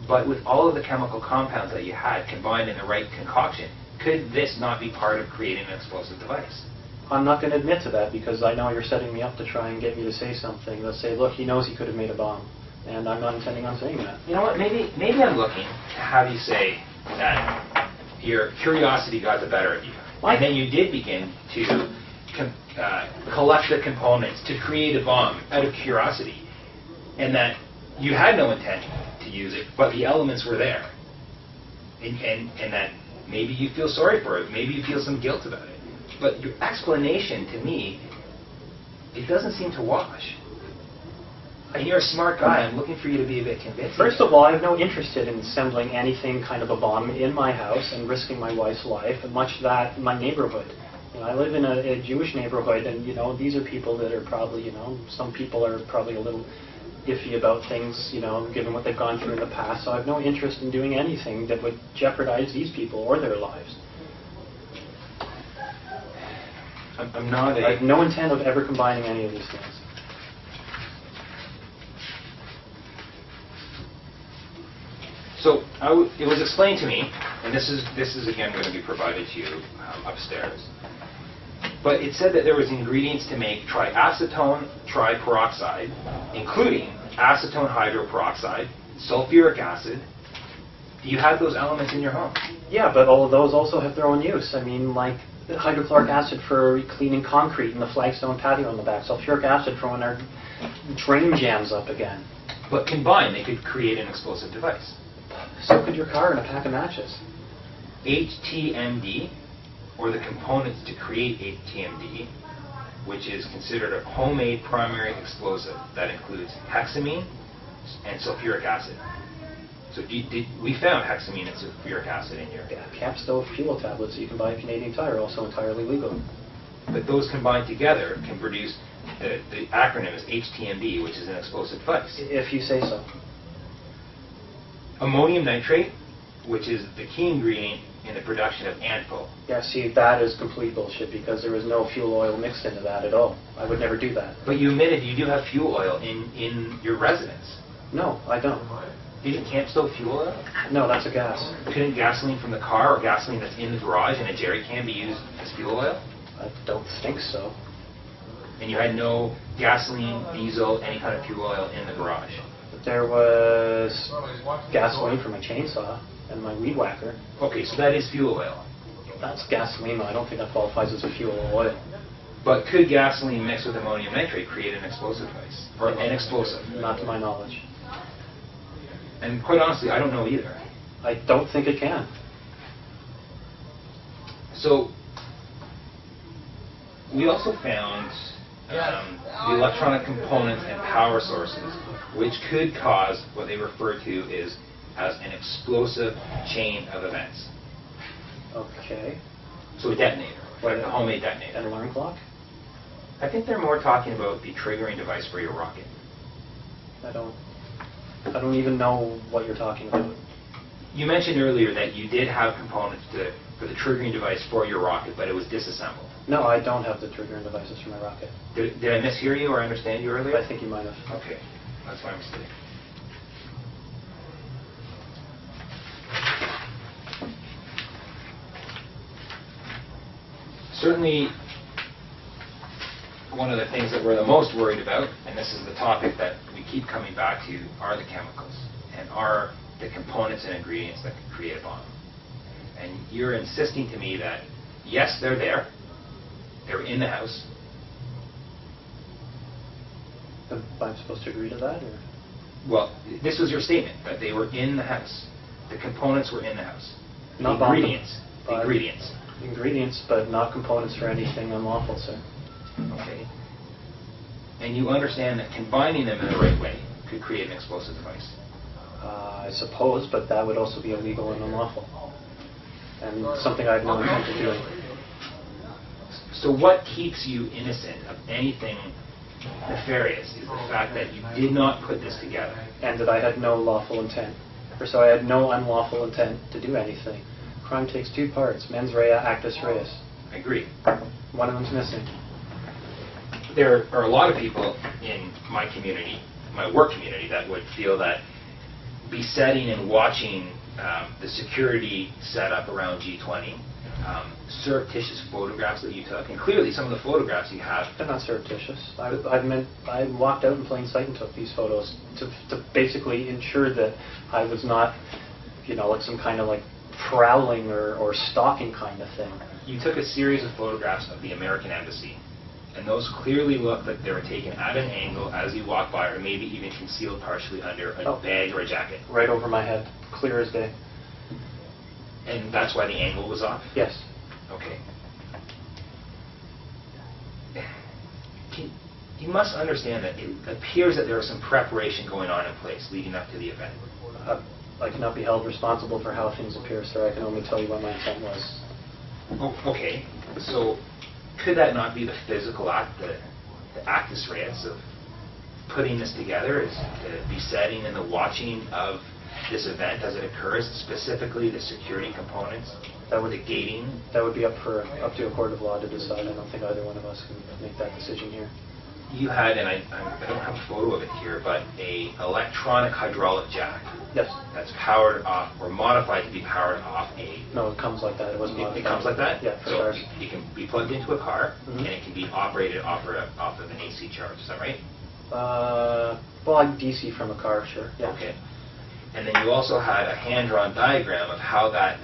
But with all of the chemical compounds that you had combined in the right concoction, could this not be part of creating an explosive device? I'm not going to admit to that because I know you're setting me up to try and get me to say something. Let's say, look, he knows he could have made a bomb. And I'm not intending on saying that. You know what, maybe I'm looking to have you say that your curiosity got the better of you. What? And then you did begin to collect the components to create a bomb out of curiosity. And that you had no intent to use it, but the elements were there. And that maybe you feel sorry for it, maybe you feel some guilt about it. But your explanation to me, it doesn't seem to wash. And you're a smart guy. I'm looking for you to be a bit convincing. First of all, I have no interest in assembling anything kind of a bomb in my house and risking my wife's life, and much that in my neighborhood. I live in a Jewish neighborhood, and these are people that are probably, some people are probably a little iffy about things, given what they've gone through in the past. So I have no interest in doing anything that would jeopardize these people or their lives. I'm not I have no intent of ever combining any of these things. So it was explained to me, and this is again going to be provided to you upstairs. But it said that there was ingredients to make triacetone triperoxide, including acetone hydroperoxide, sulfuric acid. Do you have those elements in your home? Yeah, but all of those also have their own use. I mean, like hydrochloric acid for cleaning concrete in the flagstone patio on the back, sulfuric acid for when our drain jams up again. But combined, they could create an explosive device. So could your car and a pack of matches. HTMD, or the components to create HTMD, which is considered a homemade primary explosive that includes hexamine and sulfuric acid. So we found hexamine and sulfuric acid in your... Yeah, camp stove fuel tablets that you can buy at Canadian Tire, also entirely legal. But those combined together can produce, the acronym is HTMD, which is an explosive device. If you say so. Ammonium nitrate, which is the key ingredient in the production of ANFO. Yeah, see, that is complete bullshit because there was no fuel oil mixed into that at all. I would never do that. But you admitted you do have fuel oil in your residence. No, I don't. Isn't camp stove fuel oil? No, that's a gas. Couldn't gasoline from the car or gasoline that's in the garage in a jerry can be used as fuel oil? I don't think so. And you had no gasoline, diesel, any kind of fuel oil in the garage? There was gasoline for my chainsaw and my weed whacker. Okay, so that is fuel oil. That's gasoline, though. I don't think that qualifies as a fuel oil. But could gasoline mixed with ammonium nitrate create an explosive device? Or an explosive? Not to my knowledge. And quite honestly, I don't know either. I don't think it can. So, we also found the electronic components and power sources, which could cause what they refer to as an explosive chain of events. Okay. So a detonator, like a homemade detonator. An alarm clock? I think they're more talking about the triggering device for your rocket. I don't even know what you're talking about. You mentioned earlier that you did have components for the triggering device for your rocket, but it was disassembled. No, I don't have the triggering devices for my rocket. Did I mishear you or understand you earlier? I think you might have. Okay, that's my mistake. Certainly, one of the things that we're the most worried about, and this is the topic that we keep coming back to, are the chemicals and are the components and ingredients that can create a bomb. And you're insisting to me that, yes, they're there. They're in the house. Am I supposed to agree to that? Or? Well, this was your statement, that they were in the house. The components were in the house. The Not ingredients. The ingredients. Ingredients, but not components for anything unlawful, sir. Okay. And you understand that combining them in the right way could create an explosive device. I suppose, but that would also be illegal and unlawful. And something I have no intent of doing. So what keeps you innocent of anything nefarious is the fact that you did not put this together. And that I had no lawful intent. Or so I had no unlawful intent to do anything. Crime takes two parts, mens rea, actus reus. I agree. One of them's missing. There are a lot of people in my community, my work community, that would feel that besetting and watching the security setup around G20, surreptitious photographs that you took, and clearly some of the photographs you have. They're not surreptitious. I walked out in plain sight and took these photos to basically ensure that I was not, like some kind of like prowling or stalking kind of thing. You took a series of photographs of the American Embassy, and those clearly look like they were taken at an angle as you walk by, or maybe even concealed partially under a bag or a jacket. Right over my head, clear as day. And that's why the angle was off? Yes. Okay. You must understand that it appears that there was some preparation going on in place leading up to the event. I cannot be held responsible for how things appear, sir. I can only tell you what my intent was. Okay. So could that not be the physical act, the actus reus of putting this together, is the besetting and the watching of this event as it occurs, specifically the security components, the gating? That would be up to a court of law to decide. I don't think either one of us can make that decision here. you had, and I don't have a photo of it here, but a electronic hydraulic jack Yes. that's powered off or modified to be powered off a. No, it comes like that. It wasn't It modified. comes like that? Yeah, for So cars. it can be plugged into a car, Mhm. and it can be operated off of an AC charge. Is that right? Well, like DC from a car, sure. Yeah. Okay. And then you also had a hand-drawn diagram of how that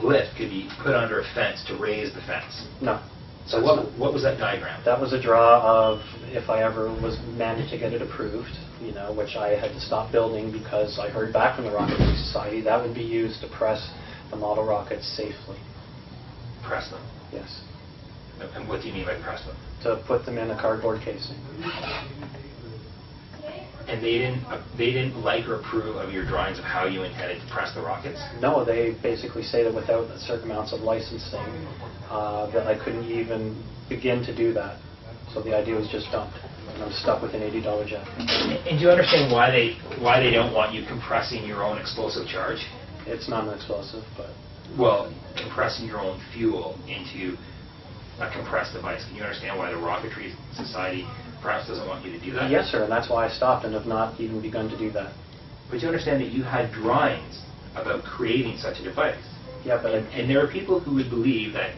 lift could be put under a fence to raise the fence. No. So That's not- what was that diagram? That was a draw of if I ever was managed to get it approved, which I had to stop building because I heard back from the Rocketry Society that would be used to press the model rockets safely. Press them. Yes. And what do you mean by press them? To put them in a cardboard casing. And they didn't like or approve of your drawings of how you intended to press the rockets? No, they basically say that without certain amounts of licensing, that I couldn't even begin to do that. So the idea was just dumped, and I'm stuck with an $80 jack. And do you understand why they don't want you compressing your own explosive charge? It's not an explosive, but Well, compressing your own fuel into a compressed device. Can you understand why the Rocketry Society perhaps doesn't want you to do that? yes, sir, and that's why I stopped and have not even begun to do that. But you understand that you had drawings about creating such a device. Yeah, but And there are people who would believe that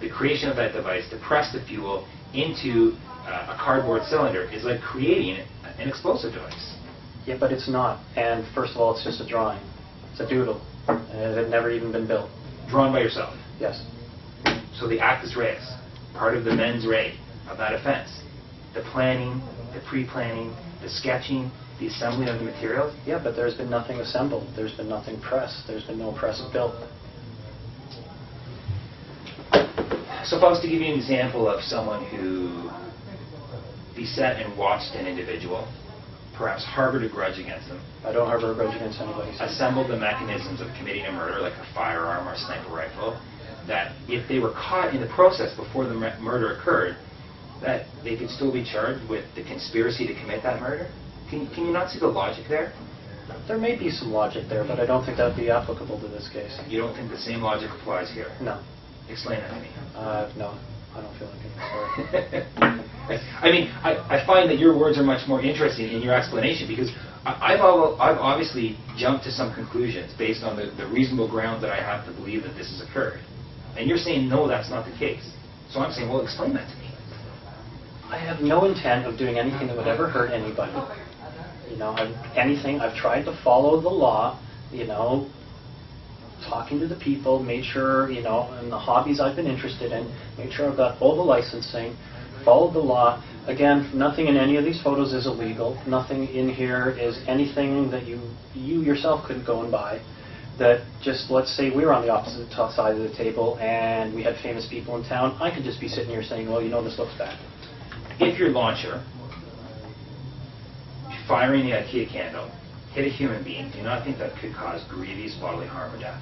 the creation of that device to press the fuel into a cardboard cylinder is like creating an explosive device. yeah, but it's not. And first of all, it's just a drawing. It's a doodle, and it had never even been built. Drawn by yourself. Yes. So the actus reus, part of the mens rea of that offense, the planning, the pre-planning, the sketching, the assembling of the materials. Yeah, but there's been nothing assembled. There's been nothing pressed. There's been no press built. So if I was to give you an example of someone who beset and watched an individual, perhaps harbored a grudge against them, I don't harbor a grudge against anybody. sir. assembled the mechanisms of committing a murder, like a firearm or a sniper rifle, that if they were caught in the process before the murder occurred, that they could still be charged with the conspiracy to commit that murder? Can you not see the logic there? There may be some logic there, but I don't think that would be applicable to this case. You don't think the same logic applies here? No. Explain that to me. No. I don't feel like it. Sorry. I mean, I find that your words are much more interesting in your explanation because I've obviously jumped to some conclusions based on the reasonable grounds that I have to believe that this has occurred. And you're saying, no, that's not the case. So I'm saying, well, explain that to me. I have no intent of doing anything that would ever hurt anybody. I've tried to follow the law, talking to the people, made sure, in the hobbies I've been interested in, made sure I've got all the licensing, followed the law. Again, nothing in any of these photos is illegal. Nothing in here is anything that you yourself couldn't go and buy. That just, let's say we were on the opposite side of the table and we had famous people in town, I could just be sitting here saying, well, this looks bad. If your launcher, firing the IKEA candle, hit a human being, do you not think that could cause grievous bodily harm or death?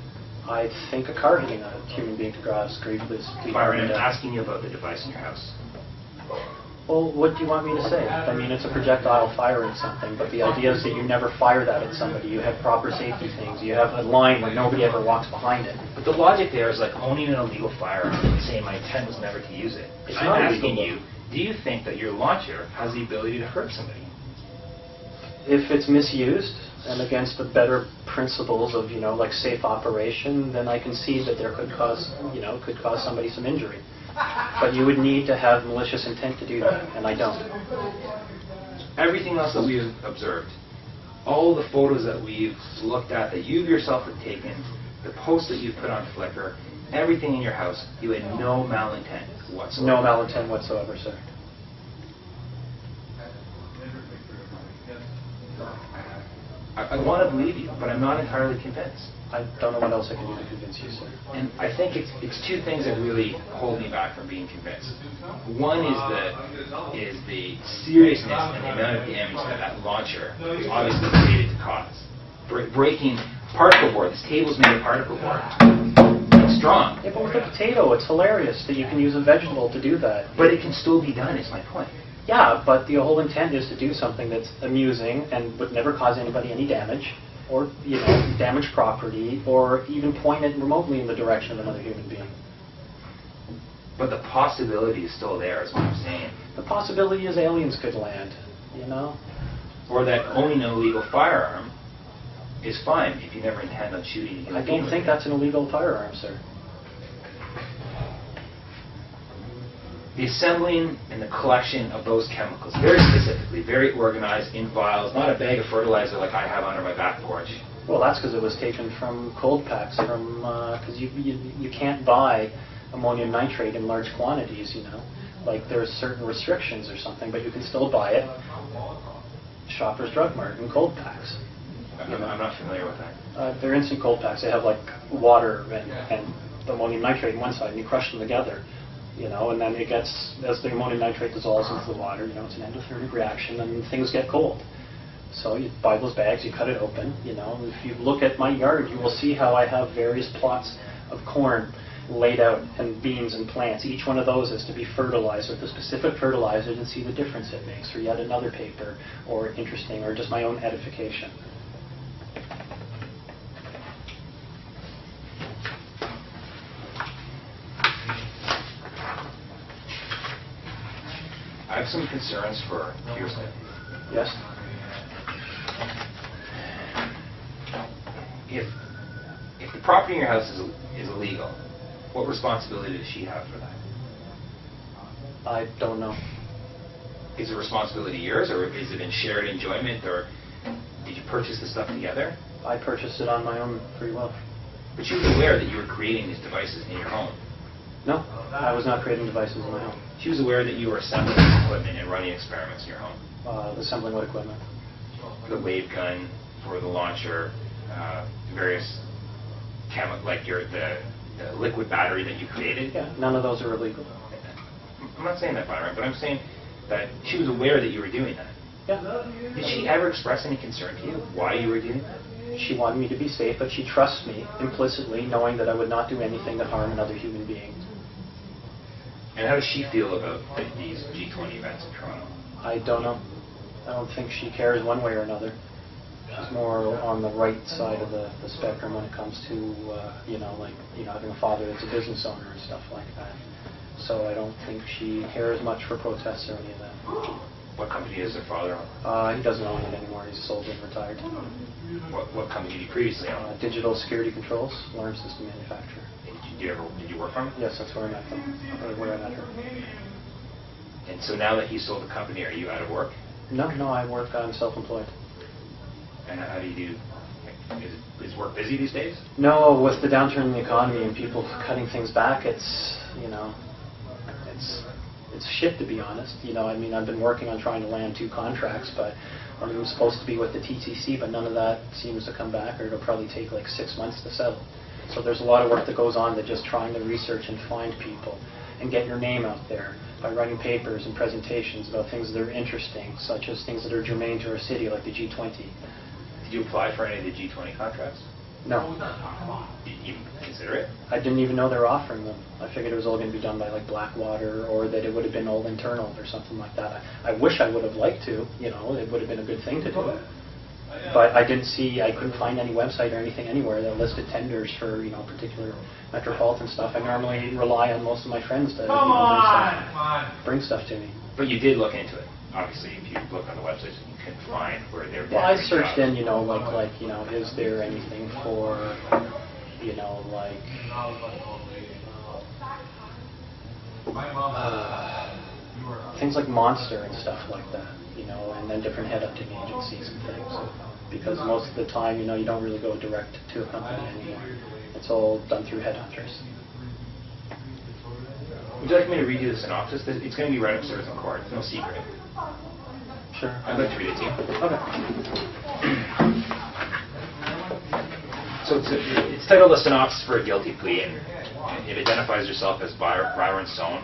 I think a car hitting a human being could cause grievous harm Byron, or I'm death. asking you about the device in your house. Well, what do you want me to say? I mean, it's a projectile firing something, but the idea is that you never fire that at somebody. You have proper safety things. You have a line where nobody ever walks behind it. But the logic there is like owning an illegal firearm and saying my intent was never to use it. It's I'm not asking illegal. you, do you think that your launcher has the ability to hurt somebody? If it's misused and against the better principles of, like safe operation, then I can see that there could cause somebody some injury. But you would need to have malicious intent to do that, and I don't. Everything else that we've observed, all the photos that we've looked at that you yourself have taken, the posts that you've put on Flickr, everything in your house, you had no malintent whatsoever. No malintent whatsoever, sir. I want to believe you, but I'm not entirely convinced. I don't know what else I can do to convince you, sir. And I think it's two things that really hold me back from being convinced. One is the seriousness and the amount of damage that launcher was obviously created to cause. Breaking particle board. This table's made of particle board. It's strong. Yeah, but with a potato, it's hilarious that you can use a vegetable to do that. But it can still be done, is my point. Yeah, but the whole intent is to do something that's amusing and would never cause anybody any damage, or damage property, or even point it remotely in the direction of another human being. But the possibility is still there, is what I'm saying. The possibility is aliens could land, you know? Or that owning an illegal firearm is fine if you never intend on shooting a human I being don't with think it. that's an illegal firearm, sir. The assembling and the collection of those chemicals, very specifically, very organized, in vials, not a bag of fertilizer like I have under my back porch. Well, that's because it was taken from cold packs, because you can't buy ammonium nitrate in large quantities, you know. Like there's certain restrictions or something, but you can still buy it. Shoppers Drug Mart in cold packs. I'm not familiar with that. They're instant cold packs. They have like water and ammonium nitrate on one side, and you crush them together, you know, and then it gets, as the ammonium nitrate dissolves into the water, you know, it's an endothermic reaction, and things get cold. So you buy those bags, you cut it open, you know, and if you look at my yard, you will see how I have various plots of corn laid out, and beans and plants. Each one of those is to be fertilized with a specific fertilizer to see the difference it makes, or yet another paper, or interesting, or just my own edification. I have some concerns for Kirsten. Yes? If the property in your house is illegal, what responsibility does she have for that? I don't know. Is the responsibility yours, or is it in shared enjoyment, or did you purchase the stuff together? I purchased it on my own free will. But she was aware that you were creating these devices in your home. No, I was not creating devices in my home. She was aware that you were assembling this equipment and running experiments in your home. Assembling what equipment? The wave gun for the launcher, various like the liquid battery that you created. Yeah, none of those are illegal. I'm not saying that, Byron, but I'm saying that she was aware that you were doing that. Yeah. Did she ever express any concern to you why you were doing that? She wanted me to be safe, but she trusts me implicitly, knowing that I would not do anything to harm another human being. And how does she feel about these G20 events in Toronto? I don't know. I don't think she cares one way or another. She's more on the right side of the spectrum when it comes to, having a father that's a business owner and stuff like that. So I don't think she cares much for protests or any of that. What company is her father on? He doesn't own it anymore. He's sold and retired. What company did you previously own? Digital Security Controls, alarm system manufacturer. Did you work for him? Yes, that's where I met them, where I met her. And so now that he sold the company, are you out of work? No, I work. I'm self-employed. And how do you do? Is work busy these days? No, with the downturn in the economy and people cutting things back, it's shit, to be honest. I've been working on trying to land 2 contracts, but I'm supposed to be with the TTC, but none of that seems to come back, or it'll probably take like 6 months to settle. So there's a lot of work that goes on to just trying to research and find people and get your name out there by writing papers and presentations about things that are interesting, such as things that are germane to our city, like the G20. Did you apply for any of the G20 contracts? No. Did you even consider it? I didn't even know they were offering them. I figured it was all going to be done by like Blackwater, or that it would have been all internal or something like that. I wish I would have liked to, it would have been a good thing to do. But I couldn't find any website or anything anywhere that listed tenders for, particular metropolitan stuff. I normally rely on most of my friends to bring stuff to me. But you did look into it. Obviously, if you look on the websites, you couldn't find where they were. Well, I searched in, is there anything for, things like Monster and stuff like that, and then different headhunting agencies and things. Because most of the time, you don't really go direct to a company anymore. It's all done through headhunters. Would you like me to read you the synopsis? It's going to be right upstairs in court. It's no secret. Sure. I'd like to read it to you. Okay. So it's titled A Synopsis for a Guilty Plea, and it identifies yourself as Byron Sonne,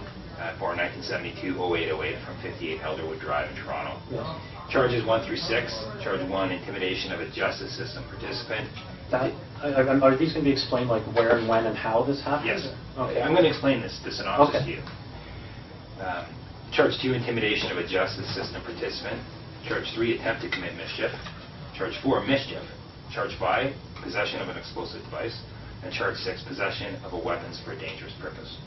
born 1972, 0808, from 58 Elderwood Drive in Toronto. Yes. Charges 1 through 6. Charge 1, intimidation of a justice system participant. Are these going to be explained, like where and when and how this happened? Yes. Okay. I'm going to explain the synopsis Okay. to you. Charge 2, intimidation of a justice system participant. Charge 3, attempt to commit mischief. Charge 4, mischief. Charge 5, possession of an explosive device. And Charge 6, possession of a weapons for a dangerous purpose.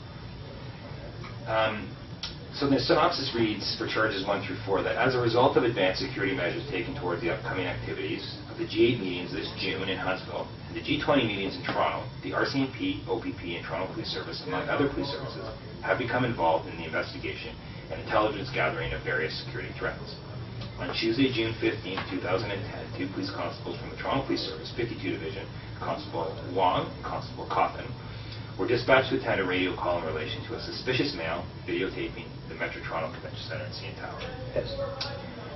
So the synopsis reads for charges 1 through 4 that as a result of advanced security measures taken towards the upcoming activities of the G8 meetings this June in Huntsville and the G20 meetings in Toronto, the RCMP, OPP, and Toronto Police Service, among other police services, have become involved in the investigation and intelligence gathering of various security threats. On Tuesday, June 15, 2010, 2 police constables from the Toronto Police Service, 52 Division, Constable Wong and Constable Coffin, were dispatched to attend a radio call in relation to a suspicious male videotaping the Metro Toronto Convention Centre and CN Tower. Yes.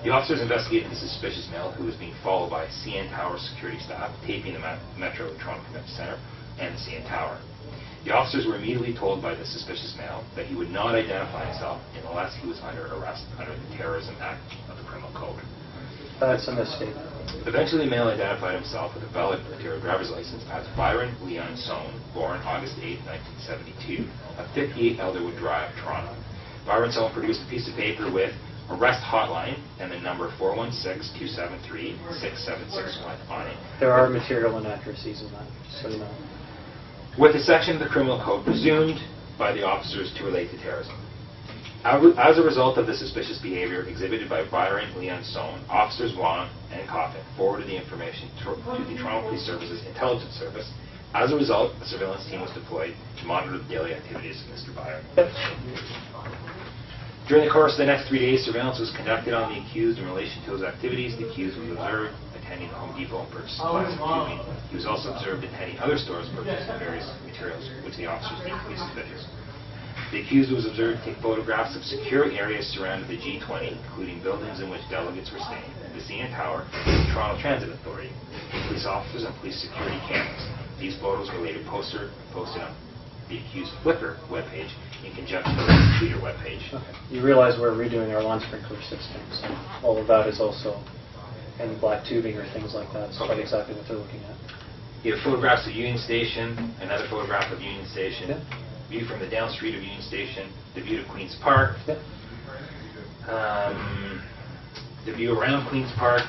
The officers investigated the suspicious male, who was being followed by CN Tower security staff, taping the Metro Toronto Convention Centre and the CN Tower. The officers were immediately told by the suspicious male that he would not identify himself unless he was under arrest under the Terrorism Act of the Criminal Code. That's a mistake. Eventually, the male identified himself with a valid Ontario driver's license as Byron Leon Sonne, born August 8, 1972, of 58 Elderwood Drive, Toronto. Byron Sonne produced a piece of paper with arrest hotline and the number 416-273-6761 on it. There are material inaccuracies in that, so you know. With a section of the criminal code presumed by the officers to relate to terrorism. As a result of the suspicious behavior exhibited by Byron Leon Sonne, officers Wong and Coffin forwarded the information to the Toronto Police Service's intelligence service. As a result, a surveillance team was deployed to monitor the daily activities of Mr. Byron. During the course of the next 3 days, surveillance was conducted on the accused in relation to his activities. The accused was observed attending Home Depot and purchasing plastic tubing. He was also observed attending other stores purchasing various materials, which the officers deemed to be suspicious. The accused was observed to take photographs of secure areas surrounding the G20, including buildings in which delegates were staying, the CN Tower, and the Toronto Transit Authority, police officers and police security cameras. These photos were later posted on the accused Flickr webpage in conjunction with the Twitter webpage. You realize we're redoing our lawn sprinkler system, so all of that is also any black tubing or things like that. So that's exactly what they're looking at. You have photographs of Union Station, another photograph of Union Station, Yeah. view from the down street of Union Station, the view to Queen's Park, Yeah. the view around Queen's Park,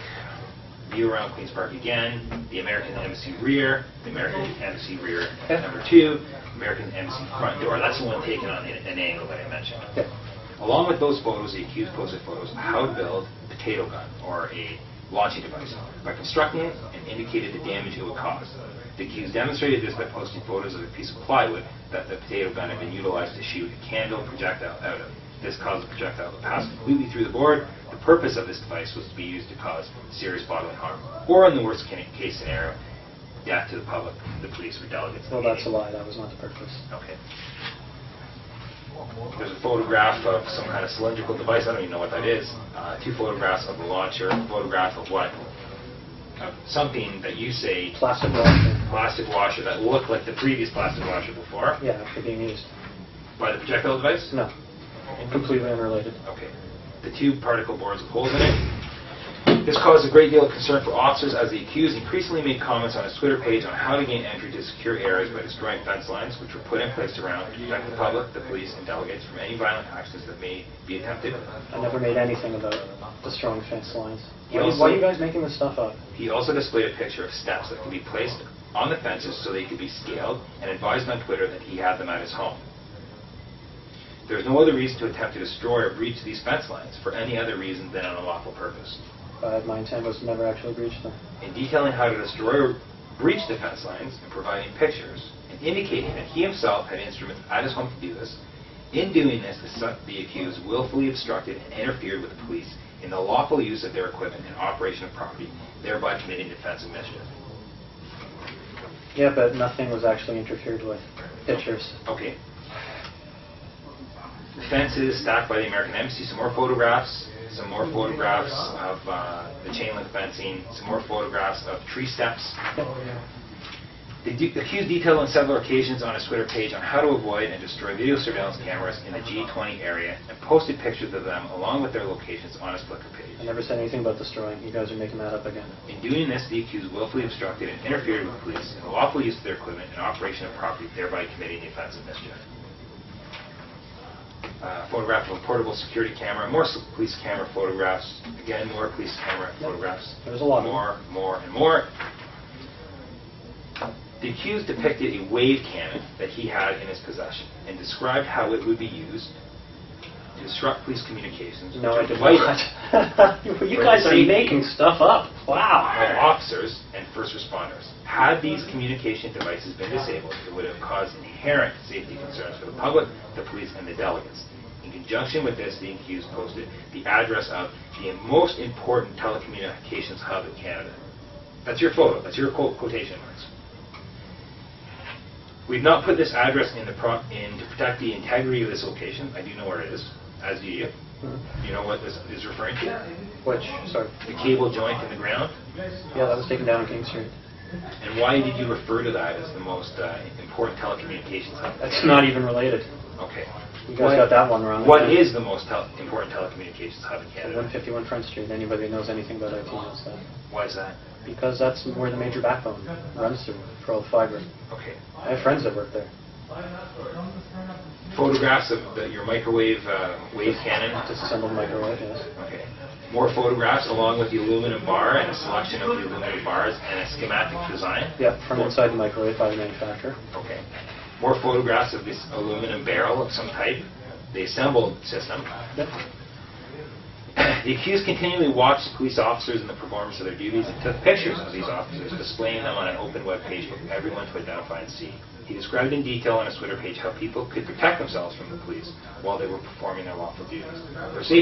view around Queen's Park again, the American Embassy rear, the American Embassy rear Yeah. number 2, American Embassy front door. That's the one taken on an angle that I mentioned. Yeah. Along with those photos, the accused posted photos of how to build a potato gun or a launching device by constructing it and indicated the damage it would cause. The accused demonstrated this by posting photos of a piece of plywood that the potato gun had been utilized to shoot a candle projectile out of. This caused the projectile to pass completely through the board. The purpose of this device was to be used to cause serious bodily harm, or in the worst case scenario, death to the public, the police, or delegates. Well, that's a lie. That was not the purpose. Okay. There's a photograph of some kind of cylindrical device. I don't even know what that is. 2 photographs of the launcher, a photograph of what? Something that you say Plastic washer. plastic washer that looked like the previous plastic washer before. Yeah, after being used. By the projectile device? No. Completely unrelated. Okay. The 2 particle boards with holes in it. This caused a great deal of concern for officers as the accused increasingly made comments on his Twitter page on how to gain entry to secure areas by destroying fence lines, which were put in place around to protect the public, the police, and delegates from any violent actions that may be attempted. I never made anything about destroying fence lines. He Why also- are you guys making this stuff up? He also displayed a picture of steps that could be placed on the fences so they could be scaled, and advised on Twitter that he had them at his home. There is no other reason to attempt to destroy or breach these fence lines for any other reason than an unlawful purpose. My intent was to never actually breach them. In detailing how to destroy or breach the fence lines and providing pictures and indicating that he himself had instruments at his home to do this, in doing this, the accused willfully obstructed and interfered with the police in the lawful use of their equipment and operation of property, thereby committing offensive mischief. Yeah, but nothing was actually interfered with. Pictures. Okay. The fences stacked by the American Embassy, some more photographs of the chain link fencing, some more photographs of tree steps. The accused detailed on several occasions on his Twitter page on how to avoid and destroy video surveillance cameras in the G20 area and posted pictures of them along with their locations on his Flickr page. I never said anything about destroying. You guys are making that up again. In doing this, the accused willfully obstructed and interfered with the police in the lawful use of their equipment and operation of property, thereby committing the offensive mischief. Photograph of a portable security camera, more police camera photographs, again more police camera photographs. There's a lot. More, and more. The accused depicted a wave cannon that he had in his possession and described how it would be used to disrupt police communications, No, I to did invite not. You guys are safety making stuff up. Wow. of officers and first responders. Had these communication devices been disabled, it would have caused inherent safety concerns for the public, the police, and the delegates. In conjunction with this, the accused posted the address of the most important telecommunications hub in Canada. That's your photo. That's your quotation marks. We've not put this address in to protect the integrity of this location. I do know where it is, as do you. Do you know what this is referring to? Which, sorry. The cable joint in the ground. Yeah, that was taken down on King Street. And why did you refer to that as the most important telecommunications hub? That's not even related. Okay. You guys got that one wrong. What is the most important telecommunications hub in Canada? 151 Front Street. Anybody who knows anything about IT knows that. Why is that? Because that's where the major backbone runs through for all the fiber. Okay. I have friends that work there. Photographs of your microwave wave cannon. Disassembled microwave, yes. Okay. More photographs along with the aluminum bar and a selection of the aluminum bars and a schematic design. Yeah, from inside the microwave by the manufacturer. Okay. More photographs of this aluminum barrel of some type. The assembled system. Yep. The accused continually watched police officers in the performance of their duties and took pictures of these officers, displaying them on an open web page for everyone to identify and see. He described in detail on his Twitter page how people could protect themselves from the police while they were performing their lawful duties. For safety